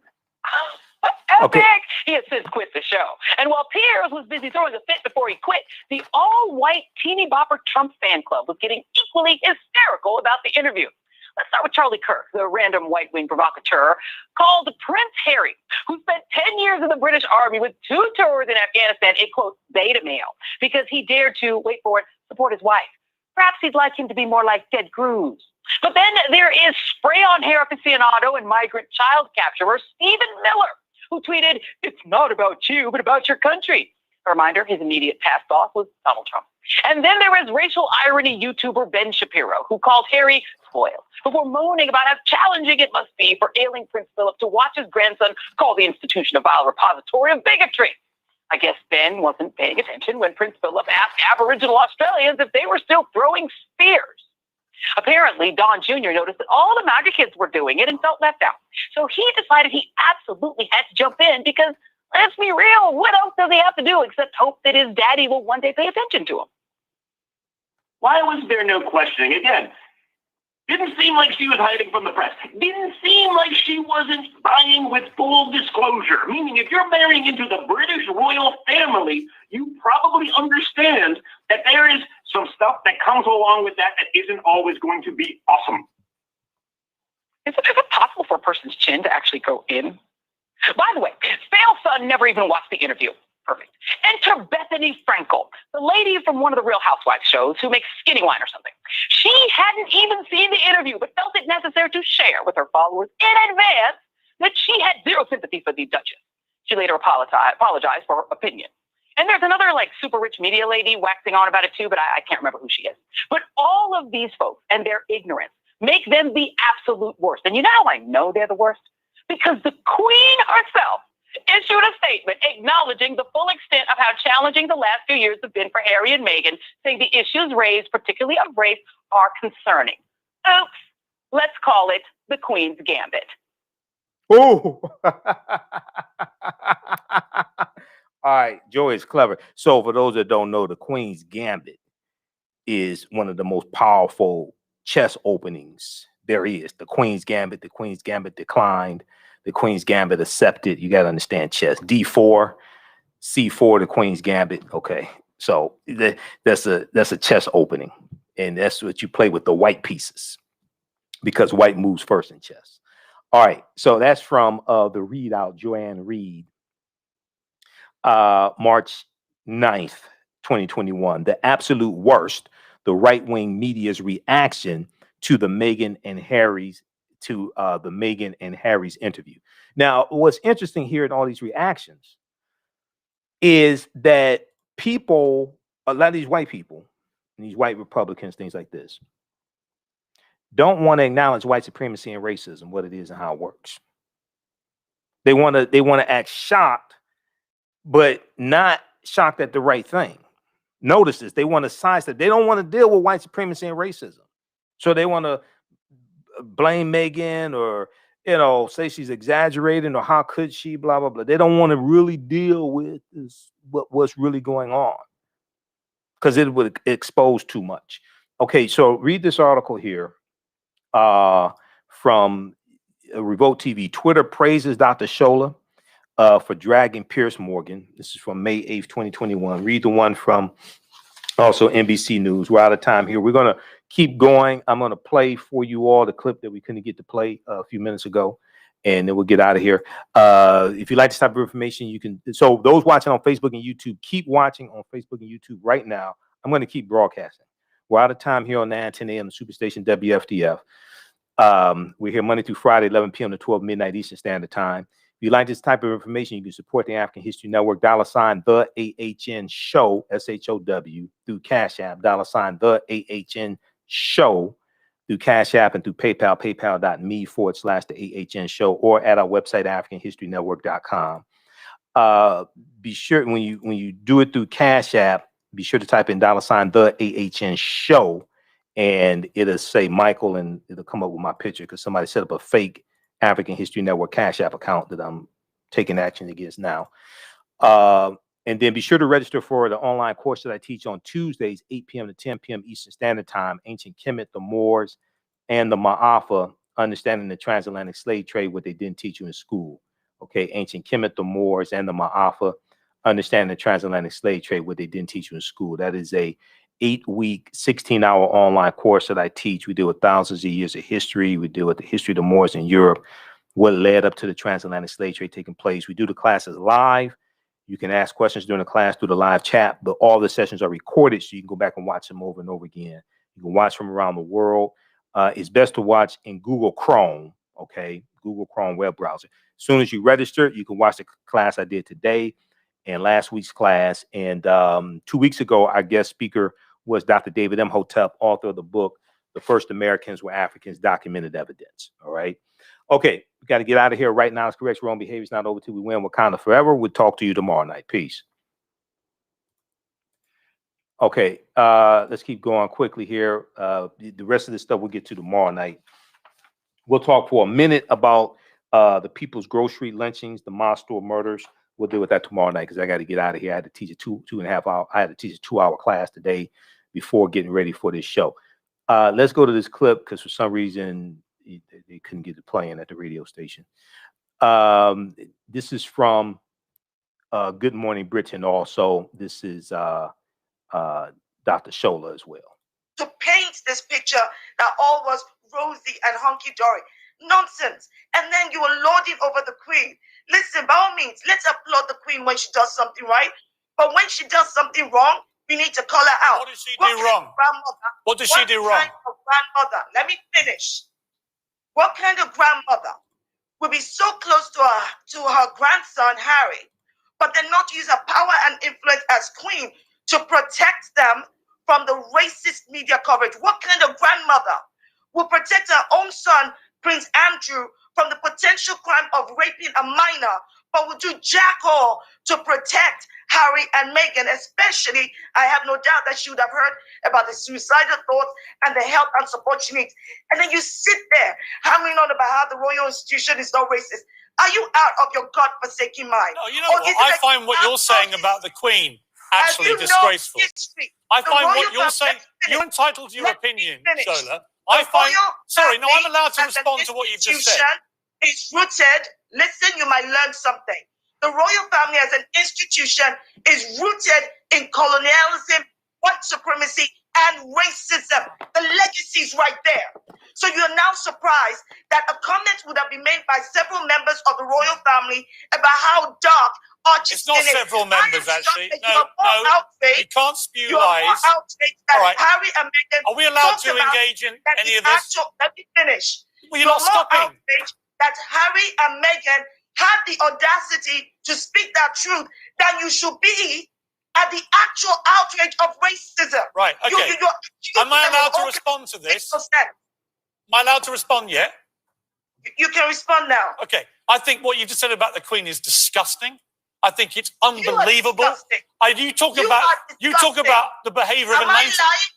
Epic! Okay. He has since quit the show. And while Piers was busy throwing a fit before he quit, the all-white teeny bopper Trump fan club was getting equally hysterical about the interview. Let's start with Charlie Kirk, the random white-wing provocateur, called Prince Harry, who spent 10 years in the British Army with 2 tours in Afghanistan, a, quote, beta male, because he dared to, wait for it, support his wife. Perhaps he'd like him to be more like Ted Cruz. But then there is spray-on hair aficionado and migrant child capturer Stephen Miller, who tweeted, "It's not about you, but about your country." A reminder, his immediate past boss was Donald Trump. And then there is racial irony YouTuber Ben Shapiro, who called Harry spoiled, before moaning about how challenging it must be for ailing Prince Philip to watch his grandson call the institution a vile repository of bigotry. I guess Ben wasn't paying attention when Prince Philip asked Aboriginal Australians if they were still throwing spears. Apparently, Don Jr. noticed that all the MAGA kids were doing it and felt left out. So he decided he absolutely had to jump in because, let's be real, what else does he have to do except hope that his daddy will one day pay attention to him? Why was there no questioning? Again, didn't seem like she was hiding from the press. Didn't seem like she wasn't buying with full disclosure. Meaning, if you're marrying into the British royal family, you probably understand that there is some stuff that comes along with that isn't always going to be awesome. Is it possible for a person's chin to actually go in? By the way, Fail's son never even watched the interview. Perfect. Enter Bethany Frankel, the lady from one of the Real Housewives shows who makes skinny wine or something. She hadn't even seen the interview, but felt it necessary to share with her followers in advance that she had zero sympathy for the Duchess. She later apologized for her opinion. And there's another super rich media lady waxing on about it too, but I can't remember who she is. But all of these folks and their ignorance make them the absolute worst. And you know how I know they're the worst? Because the Queen herself issued a statement acknowledging the full extent of how challenging the last few years have been for Harry and Meghan, saying the issues raised, particularly of race, are concerning. Oops, let's call it the Queen's Gambit. Oh, all right. Joy is clever. So for those that don't know, the Queen's Gambit is one of the most powerful chess openings there is. The Queen's Gambit declined. The Queen's Gambit accepted. You got to understand chess. D4, C4, the Queen's Gambit. Okay. So that's a chess opening. And that's what you play with, the white pieces, because white moves first in chess. All right, so that's from the readout, Joanne Reed, March 9th, 2021. The absolute worst, the right-wing media's reaction to the Meghan and Harry's interview. Now, what's interesting here in all these reactions is that people, a lot of these white people, and these white Republicans, things like this, don't want to acknowledge white supremacy and racism, what it is and how it works. They want to act shocked, but not shocked at the right thing. Notice this, they want to sidestep. They don't want to deal with white supremacy and racism. So they want to blame Meghan, or, you know, say she's exaggerating, or how could she, blah, blah, blah. They don't want to really deal with this, what's really going on, because it would expose too much. Okay, so read this article here from Revolt TV. Twitter praises Dr. Shola for dragging Piers Morgan. This is from May 8th, 2021. Read the one from also NBC News. We're out of time here. We're going to keep going. I'm going to play for you all the clip that we couldn't get to play a few minutes ago, and then we'll get out of here. If you like this type of information, you can. So those watching on Facebook and YouTube, keep watching on Facebook and YouTube right now. I'm going to keep broadcasting. We're out of time here on the 10 a.m. the Superstation WFDF. We're here Monday through Friday, 11 p.m. to 12 midnight Eastern Standard Time. If you like this type of information, you can support the African History Network, $TheAHNShow, SHOW, through Cash App, $TheAHNShow, through Cash App, and through PayPal, paypal.me/TheAHNShow, or at our website, AfricanHistoryNetwork.com. Be sure when you do it through Cash App, be sure to type in $TheAHNShow, and it'll say Michael, and it'll come up with my picture, because somebody set up a fake African History Network Cash App account that I'm taking action against now. And then be sure to register for the online course that I teach on Tuesdays, 8 p.m. to 10 p.m. Eastern Standard Time, Ancient Kemet, the Moors, and the Maafa, Understanding the Transatlantic Slave Trade, what they didn't teach you in school. Okay, Ancient Kemet, the Moors, and the Maafa, Understanding the Transatlantic Slave Trade, what they didn't teach you in school. That is a 8-week, 16-hour online course that I teach. We deal with thousands of years of history. We deal with the history of the Moors in Europe, what led up to the transatlantic slave trade taking place. We do the classes live. You can ask questions during the class through the live chat, but all the sessions are recorded, so you can go back and watch them over and over again. You can watch from around the world. It's best to watch in Google Chrome, okay? Google Chrome web browser. As soon as you register, you can watch the class I did today and last week's class. And 2 weeks ago, our guest speaker was Dr. David Imhotep, author of the book, The First Americans Were Africans, Documented Evidence. All right. Okay. We got to get out of here right now. It's correct. Wrong behavior is not over till we win. Wakanda forever. We'll talk to you tomorrow night. Peace. Okay. Let's keep going quickly here. The rest of this stuff we'll get to tomorrow night. We'll talk for a minute about the People's Grocery lynchings, the Moss store murders. We'll deal with that tomorrow night, because I got to get out of here. I had to teach a two and a half hour. I had to teach a 2-hour class today before getting ready for this show. Let's go to this clip, because for some reason they couldn't get it playing at the radio station. This is from Good Morning Britain. Also, this is Dr. Shola as well. To paint this picture that all was rosy and hunky-dory. Nonsense. And then you were lording over the Queen. Listen, by all means, let's applaud the Queen when she does something right. But when she does something wrong, we need to call her out. What did she do wrong? What did she do wrong? What kind of grandmother? Let me finish. What kind of grandmother would be so close to her grandson, Harry, but then not use her power and influence as queen to protect them from the racist media coverage? What kind of grandmother will protect her own son, Prince Andrew, from the potential crime of raping a minor, but will do jack all to protect Harry and Meghan? Especially, I have no doubt that she would have heard about the suicidal thoughts and the help and support she needs. And then you sit there hammering on about how the royal institution is not racist. Are you out of your God-forsaken mind? No, you know what? I find what you're saying about the Queen actually disgraceful. I find what you're saying. You're entitled to your opinion, Shola. I find. Sorry, no, I'm allowed to respond to what you've just said. It's rooted. Listen, you might learn something. The royal family as an institution is rooted in colonialism, white supremacy, and racism. The legacy is right there. So you're now surprised that a comment would have been made by several members of the royal family about how dark Archie's It's not skin is. several members, actually. No, You can't spew you're lies. more outraged that All right. Harry and Meghan Are we allowed talked to about engage in that any the of this? let me finish. Well, you're You're not more stopping. outraged that Harry and Meghan had the audacity to speak that truth than you should be at the actual outrage of racism. Right, okay. Am I allowed to respond to this? Am I allowed to respond yet? You can respond now. Okay. I think what you just said about the Queen is disgusting. I think it's unbelievable. You talk about the behaviour of a Am I lying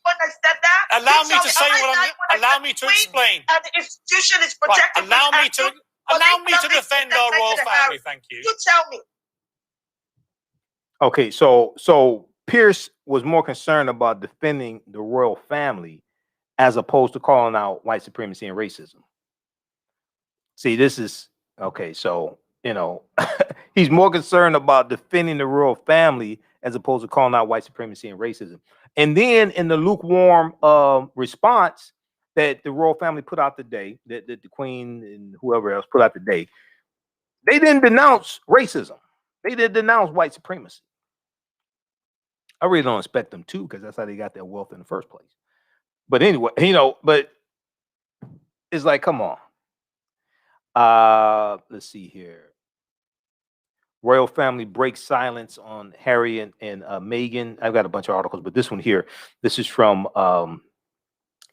when I said that? Allow me to say what I'm. Allow me to explain. And the institution is protected. Allow me to defend our royal family. Thank you. You tell me. Okay, so Piers was more concerned about defending the royal family as opposed to calling out white supremacy and racism. See, this is okay. So, he's more concerned about defending the royal family as opposed to calling out white supremacy and racism. And then in the lukewarm response that the royal family put out today, that the Queen and whoever else put out today, they didn't denounce racism. They didn't denounce white supremacy. I really don't expect them to, because that's how they got their wealth in the first place. But anyway, but it's like, come on. Let's see here. Royal family breaks silence on Harry and Meghan. I've got a bunch of articles, but this one here, this is from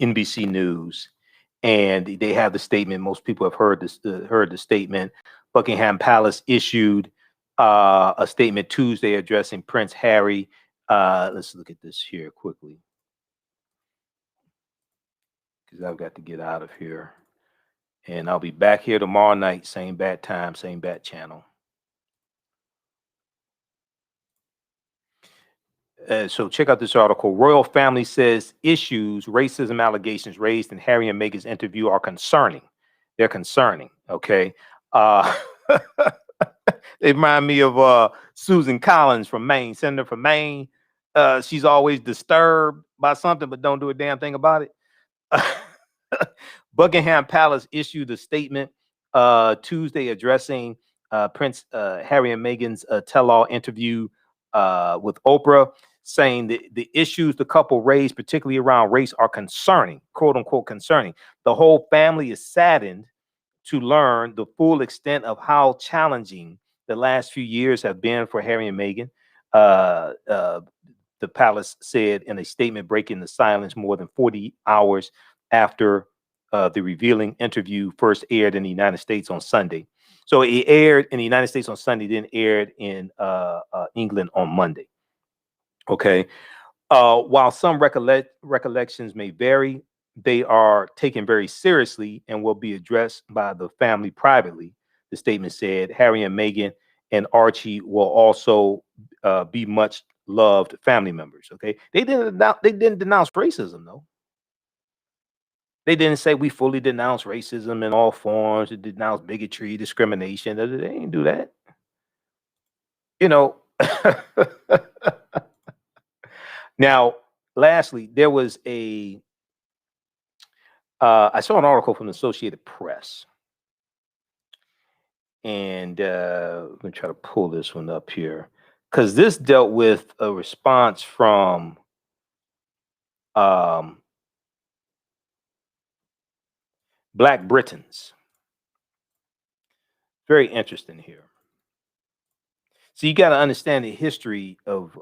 NBC News, and they have the statement. Most people have heard this, heard the statement. Buckingham Palace issued a statement Tuesday addressing Prince Harry. Let's look at this here quickly, because I've got to get out of here. And I'll be back here tomorrow night, same bat time, same bat channel. So check out this article. Royal family says issues, racism allegations raised in Harry and Meghan's interview are concerning. They're concerning, okay? They remind me of Susan Collins from Maine, senator from Maine. She's always disturbed by something, but don't do a damn thing about it. Buckingham Palace issued a statement Tuesday addressing Prince Harry and Meghan's tell-all interview with Oprah, saying that the issues the couple raised, particularly around race, are concerning, quote unquote, concerning. The whole family is saddened to learn the full extent of how challenging the last few years have been for Harry and Meghan. The palace said in a statement breaking the silence more than 40 hours after the revealing interview first aired in the United States on Sunday. So it aired in the United States on Sunday, then aired in England on Monday. Okay. While some recollections may vary, they are taken very seriously and will be addressed by the family privately. The statement said Harry and Meghan and Archie will also be much loved family members. Okay. They didn't denounce racism, though. They didn't say we fully denounce racism in all forms, to denounce bigotry, discrimination. They didn't do that. Now, lastly, there was I saw an article from the Associated Press, and I'm going to try to pull this one up here, because this dealt with a response from Black Britons. Very interesting here. So you got to understand the history of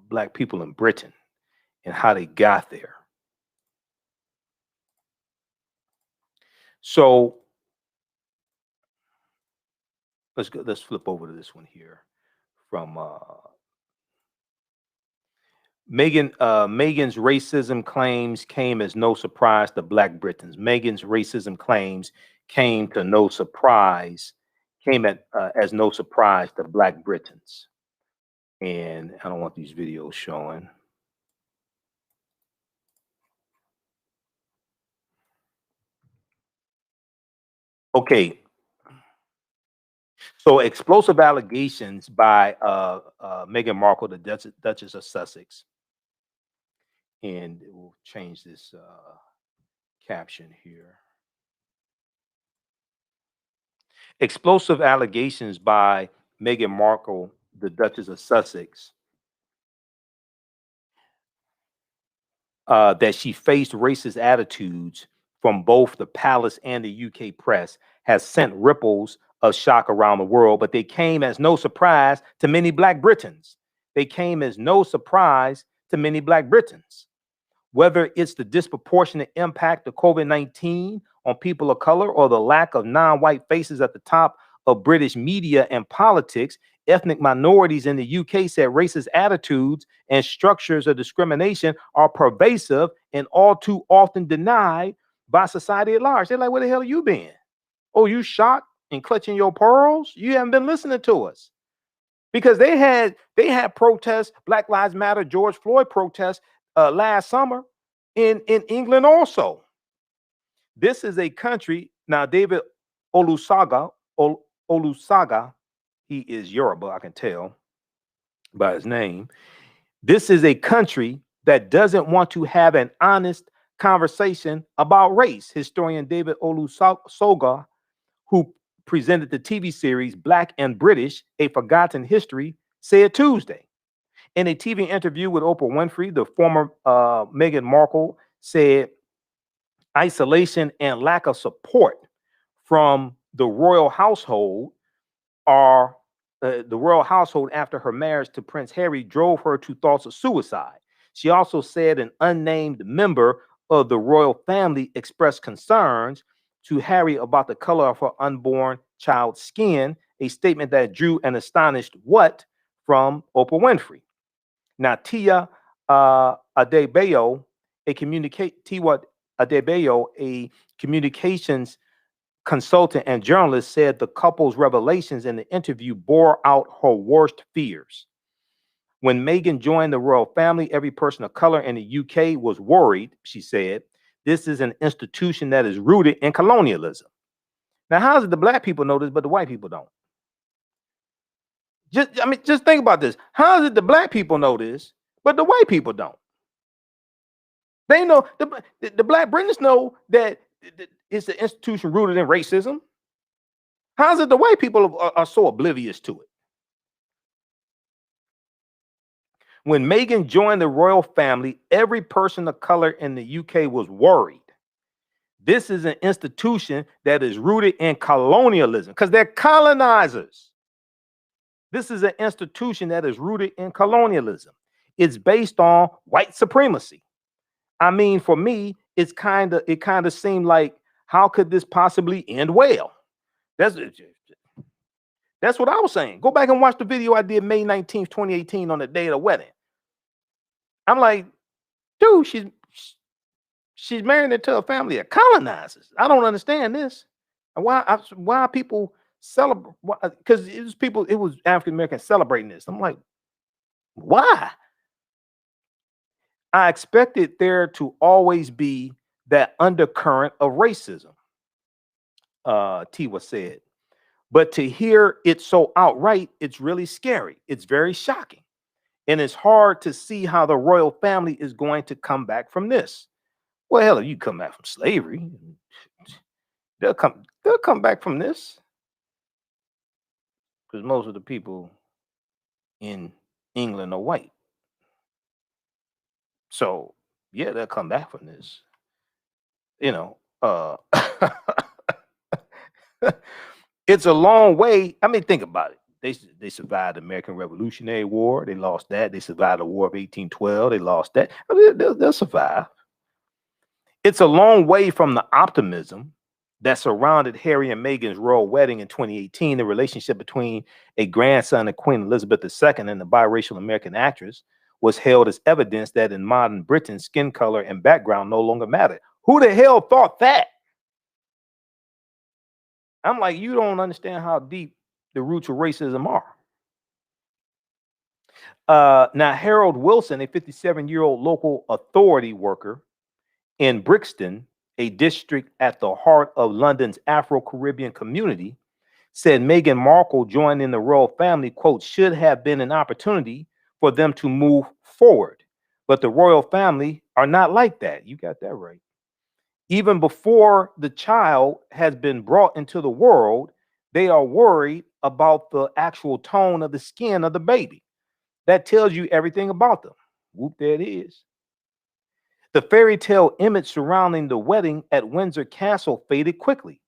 Black people in Britain and how they got there. So let's flip over to this one here from Meghan's racism claims came as no surprise to Black Britons. Meghan's racism claims came as no surprise to Black Britons. And I don't want these videos showing. Okay. So explosive allegations by Meghan Markle, the Duchess of Sussex, And we'll change this caption here. Explosive allegations by Meghan Markle, the Duchess of Sussex, that she faced racist attitudes from both the palace and the UK press has sent ripples of shock around the world, but they came as no surprise to many Black Britons. They came as no surprise to many Black Britons. Whether it's the disproportionate impact of COVID-19 on people of color or the lack of non-white faces at the top of British media and politics, ethnic minorities in the UK said racist attitudes and structures of discrimination are pervasive and all too often denied by society at large. They're like, where the hell have you been? Oh, you shocked and clutching your pearls? You haven't been listening to us. Because they had protests, Black Lives Matter, George Floyd protests last summer in England also. This is a country, now David Olusoga, he is Yoruba, I can tell by his name. This is a country that doesn't want to have an honest conversation about race. Historian David Olusoga, who presented the TV series Black and British, A Forgotten History, said Tuesday. In a TV interview with Oprah Winfrey, the former Meghan Markle said isolation and lack of support from the royal household after her marriage to Prince Harry drove her to thoughts of suicide. She also said an unnamed member of the royal family expressed concerns to Harry about the color of her unborn child's skin, a statement that drew an astonished what from Oprah Winfrey. Now, Tia Adebayo, a communications consultant and journalist, said the couple's revelations in the interview bore out her worst fears. When Meghan joined the royal family, every person of color in the UK was worried, she said. This is an institution that is rooted in colonialism. Now, how is it the Black people know this, but the white people don't? Just think about this. How is it the Black people know this, but the white people don't? They know, the Black Britons know that it's an institution rooted in racism. How is it the white people are so oblivious to it? When Meghan joined the royal family, every person of color in the UK was worried. This is an institution that is rooted in colonialism because they're colonizers. This is an institution that is rooted in colonialism. It's based on white supremacy. I mean, for me, it kind of seemed like, how could this possibly end well? That's what I was saying. Go back and watch the video I did May 19th, 2018 on the day of the wedding. I'm like, dude, she's married into a family of colonizers. I don't understand this. And why people celebrate? Because it was African Americans celebrating this. I'm like, why? I expected there to always be that undercurrent of racism, Tiwa said. But to hear it so outright, it's really scary. It's very shocking. And it's hard to see how the royal family is going to come back from this. Well, hell, if you come back from slavery, they'll come back from this. Because most of the people in England are white. So, yeah, they'll come back from this. You know, it's a long way. I mean, think about it. They survived the American Revolutionary War. They lost that. They survived the War of 1812. They lost that. I mean, they'll survive. It's a long way from the optimism that surrounded Harry and Meghan's royal wedding in 2018. The relationship between a grandson of Queen Elizabeth II and the biracial American actress was held as evidence that in modern Britain, skin color and background no longer mattered. Who the hell thought that? I'm like, you don't understand how deep the roots of racism are. Now, Harold Wilson, a 57-year-old local authority worker in Brixton, a district at the heart of London's Afro-Caribbean community, said Meghan Markle joining the royal family, quote, should have been an opportunity for them to move forward. But the royal family are not like that. You got that right. Even before the child has been brought into the world, they are worried about the actual tone of the skin of the baby. That tells you everything about them. Whoop, there it is. The fairy tale image surrounding the wedding at Windsor Castle faded quickly.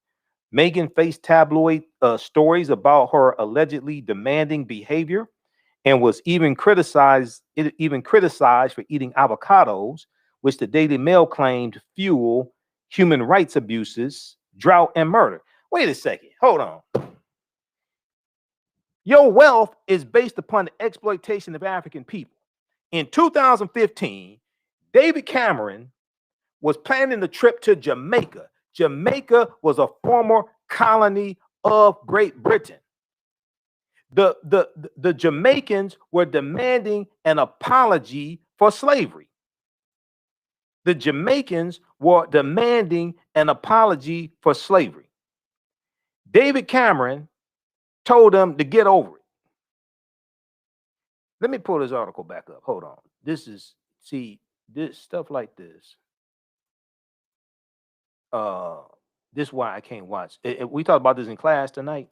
Meghan faced tabloid stories about her allegedly demanding behavior and was even criticized for eating avocados, which the Daily Mail claimed fuel human rights abuses, drought, and murder. Wait a second. Hold on. Your wealth is based upon the exploitation of African people. In 2015, David Cameron was planning a trip to Jamaica. Jamaica was a former colony of Great Britain. The Jamaicans were demanding an apology for slavery. The Jamaicans were demanding an apology for slavery. David Cameron told them to get over it. Let me pull this article back up. Hold on. This stuff like this. This is why I can't watch. We talked about this in class tonight.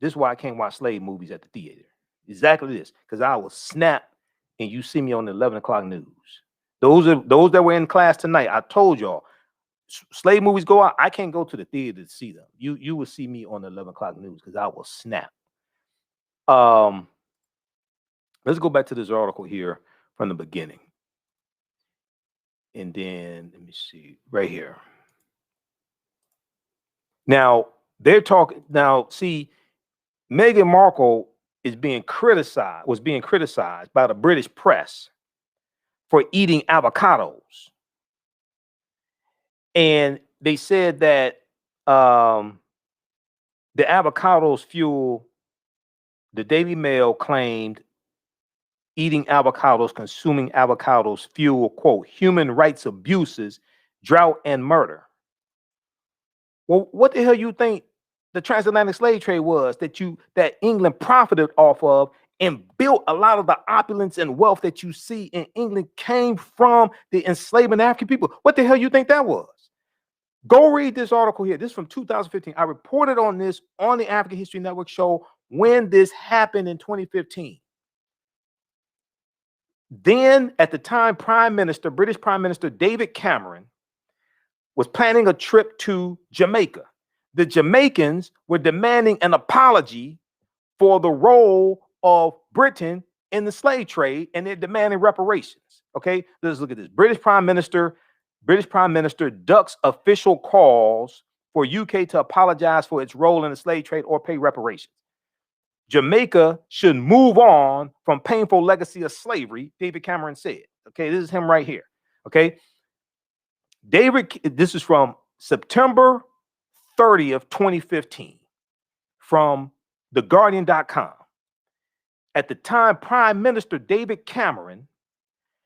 This is why I can't watch slave movies at the theater. Exactly this, because I will snap and you see me on the 11 o'clock news. Those that were in class tonight. I told y'all, slave movies go out. I can't go to the theater to see them. You will see me on the 11 o'clock news because I will snap. Let's go back to this article here from the beginning. And then let me see right here. Now they're talking. Now see, Meghan Markle was being criticized by the British press for eating avocados. And they said that the avocados fuel, the Daily Mail claimed eating avocados, consuming avocados fuel, quote, human rights abuses, drought, and murder. Well, what the hell you think the transatlantic slave trade was that England profited off of and built a lot of the opulence and wealth that you see in England came from the enslavement of African people? What the hell you think that was? Go read this article here. This is from 2015. I reported on this on the African History Network show when this happened in 2015. Then, at the time, British Prime Minister David Cameron was planning a trip to Jamaica. The Jamaicans were demanding an apology for the role of Britain in the slave trade, and they're demanding reparations. Okay, let's look at this. British Prime Minister ducks official calls for UK to apologize for its role in the slave trade or pay reparations. Jamaica should move on from painful legacy of slavery, David Cameron said. Okay, this is him right here. Okay, this is from September 30th, 2015, from theguardian.com. At the time, Prime Minister David Cameron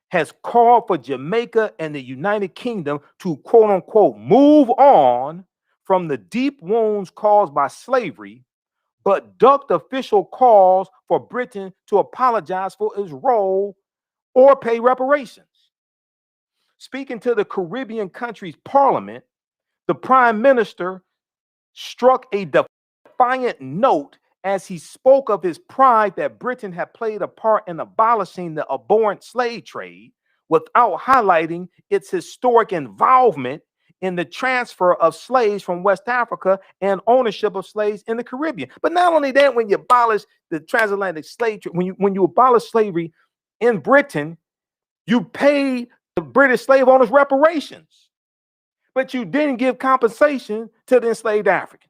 has called for Jamaica and the United Kingdom to, quote unquote, move on from the deep wounds caused by slavery, but ducked official calls for Britain to apologize for its role or pay reparations. Speaking to the Caribbean country's parliament, the Prime Minister struck a defiant note as he spoke of his pride that Britain had played a part in abolishing the abhorrent slave trade without highlighting its historic involvement in the transfer of slaves from West Africa and ownership of slaves in the Caribbean. But not only that, when you abolish the transatlantic slave trade, when you abolish slavery in Britain, you paid the British slave owners reparations, but you didn't give compensation to the enslaved Africans.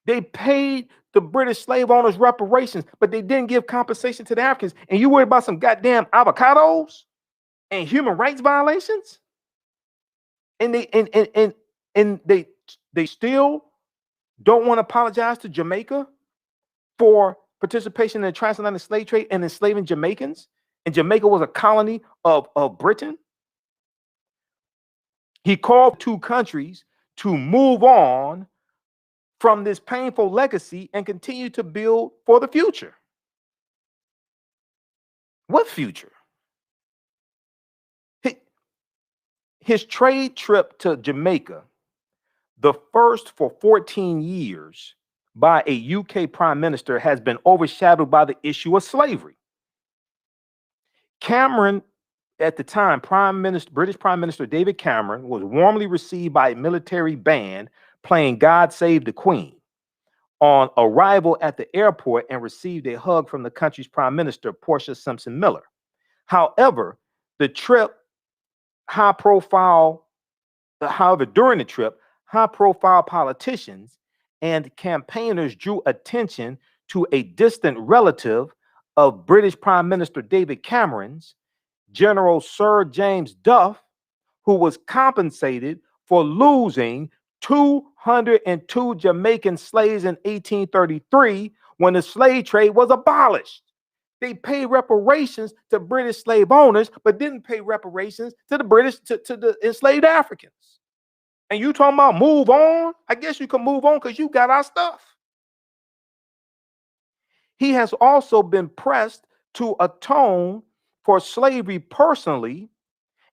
They paid the British slave owners reparations, but they didn't give compensation to the Africans. And you worried about some goddamn avocados and human rights violations? And they still don't want to apologize to Jamaica for participation in the transatlantic slave trade and enslaving Jamaicans. And Jamaica was a colony of Britain. He called two countries to move on from this painful legacy and continue to build for the future. What future? his trade trip to Jamaica, the first for 14 years by a UK prime minister, has been overshadowed by the issue of slavery. Cameron, at the time, British Prime Minister David Cameron, was warmly received by a military band playing God Save the Queen on arrival at the airport and received a hug from the country's Prime Minister, Portia Simpson Miller. However, during the trip, high-profile politicians and campaigners drew attention to a distant relative of British Prime Minister David Cameron's, General Sir James Duff, who was compensated for losing 202 Jamaican slaves in 1833 when the slave trade was abolished. They paid reparations to British slave owners, but didn't pay reparations to the British, to the enslaved Africans. And you talking about move on? I guess you can move on because you got our stuff. He has also been pressed to atone for slavery personally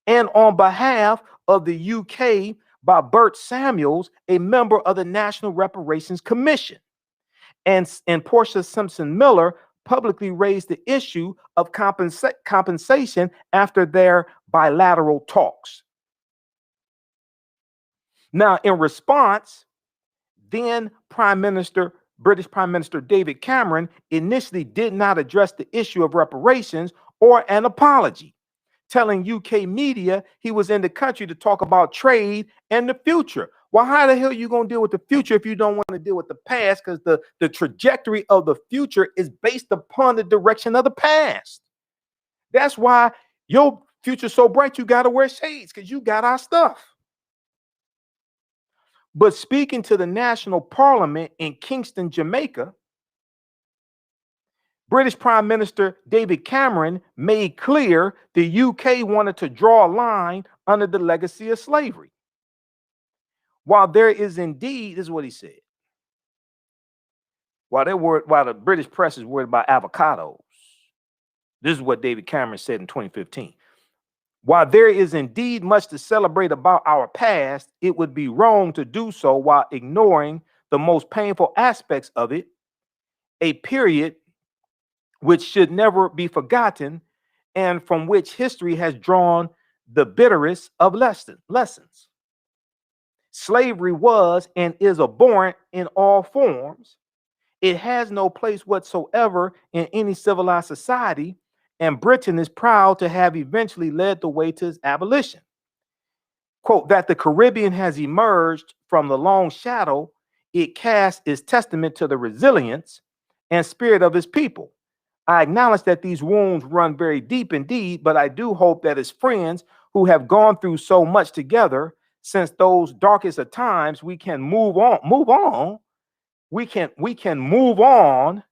and on behalf of the UK by Bert Samuels, a member of the National Reparations Commission. And Portia Simpson Miller publicly raised the issue of compensation after their bilateral talks. Now, in response, then British Prime Minister David Cameron initially did not address the issue of reparations or an apology, telling UK media he was in the country to talk about trade and the future. Well, how the hell are you going to deal with the future if you don't want to deal with the past? Because the trajectory of the future is based upon the direction of the past. That's why your future's so bright, you got to wear shades, because you got our stuff. But speaking to the National Parliament in Kingston, Jamaica, British Prime Minister David Cameron made clear the UK wanted to draw a line under the legacy of slavery. While there is indeed, this is what he said, while the British press is worried about avocados, this is what David Cameron said in 2015. While there is indeed much to celebrate about our past, it would be wrong to do so while ignoring the most painful aspects of it, a period which should never be forgotten and from which history has drawn the bitterest of lessons. Slavery was and is abhorrent in all forms. It has no place whatsoever in any civilized society, and Britain is proud to have eventually led the way to its abolition. Quote, that the Caribbean has emerged from the long shadow it casts is testament to the resilience and spirit of its people. I acknowledge that these wounds run very deep indeed, but I do hope that as friends who have gone through so much together since those darkest of times, we can move on. We can move on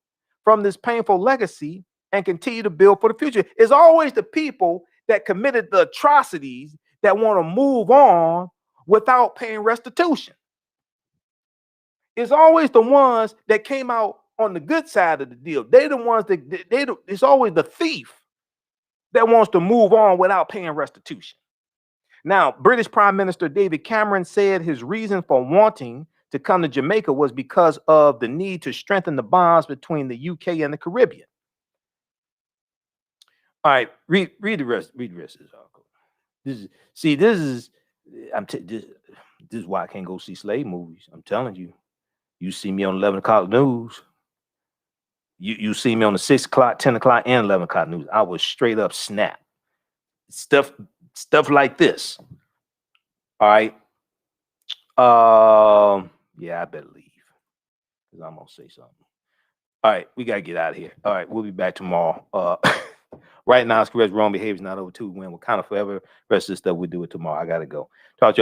from this painful legacy and continue to build for the future. It's always the people that committed the atrocities that want to move on without paying restitution. It's always the ones that came out on the good side of the deal. They're the ones it's always the thief that wants to move on without paying restitution. Now, British Prime Minister David Cameron said his reason for wanting to come to Jamaica was because of the need to strengthen the bonds between the UK and the Caribbean. All right, read the rest. Read the rest of this article. This is why I can't go see slave movies. I'm telling you. You see me on 11 o'clock news. You see me on the 6 o'clock, 10 o'clock, and 11 o'clock news. I was straight up snap. Stuff like this. All right. Yeah, I better leave because I'm gonna say something. All right, we gotta get out of here. All right, we'll be back tomorrow. Right now, it's correct. Wrong behavior is not over too. When we're kind of forever. Rest of the stuff we do it tomorrow. I gotta go. Talk to you.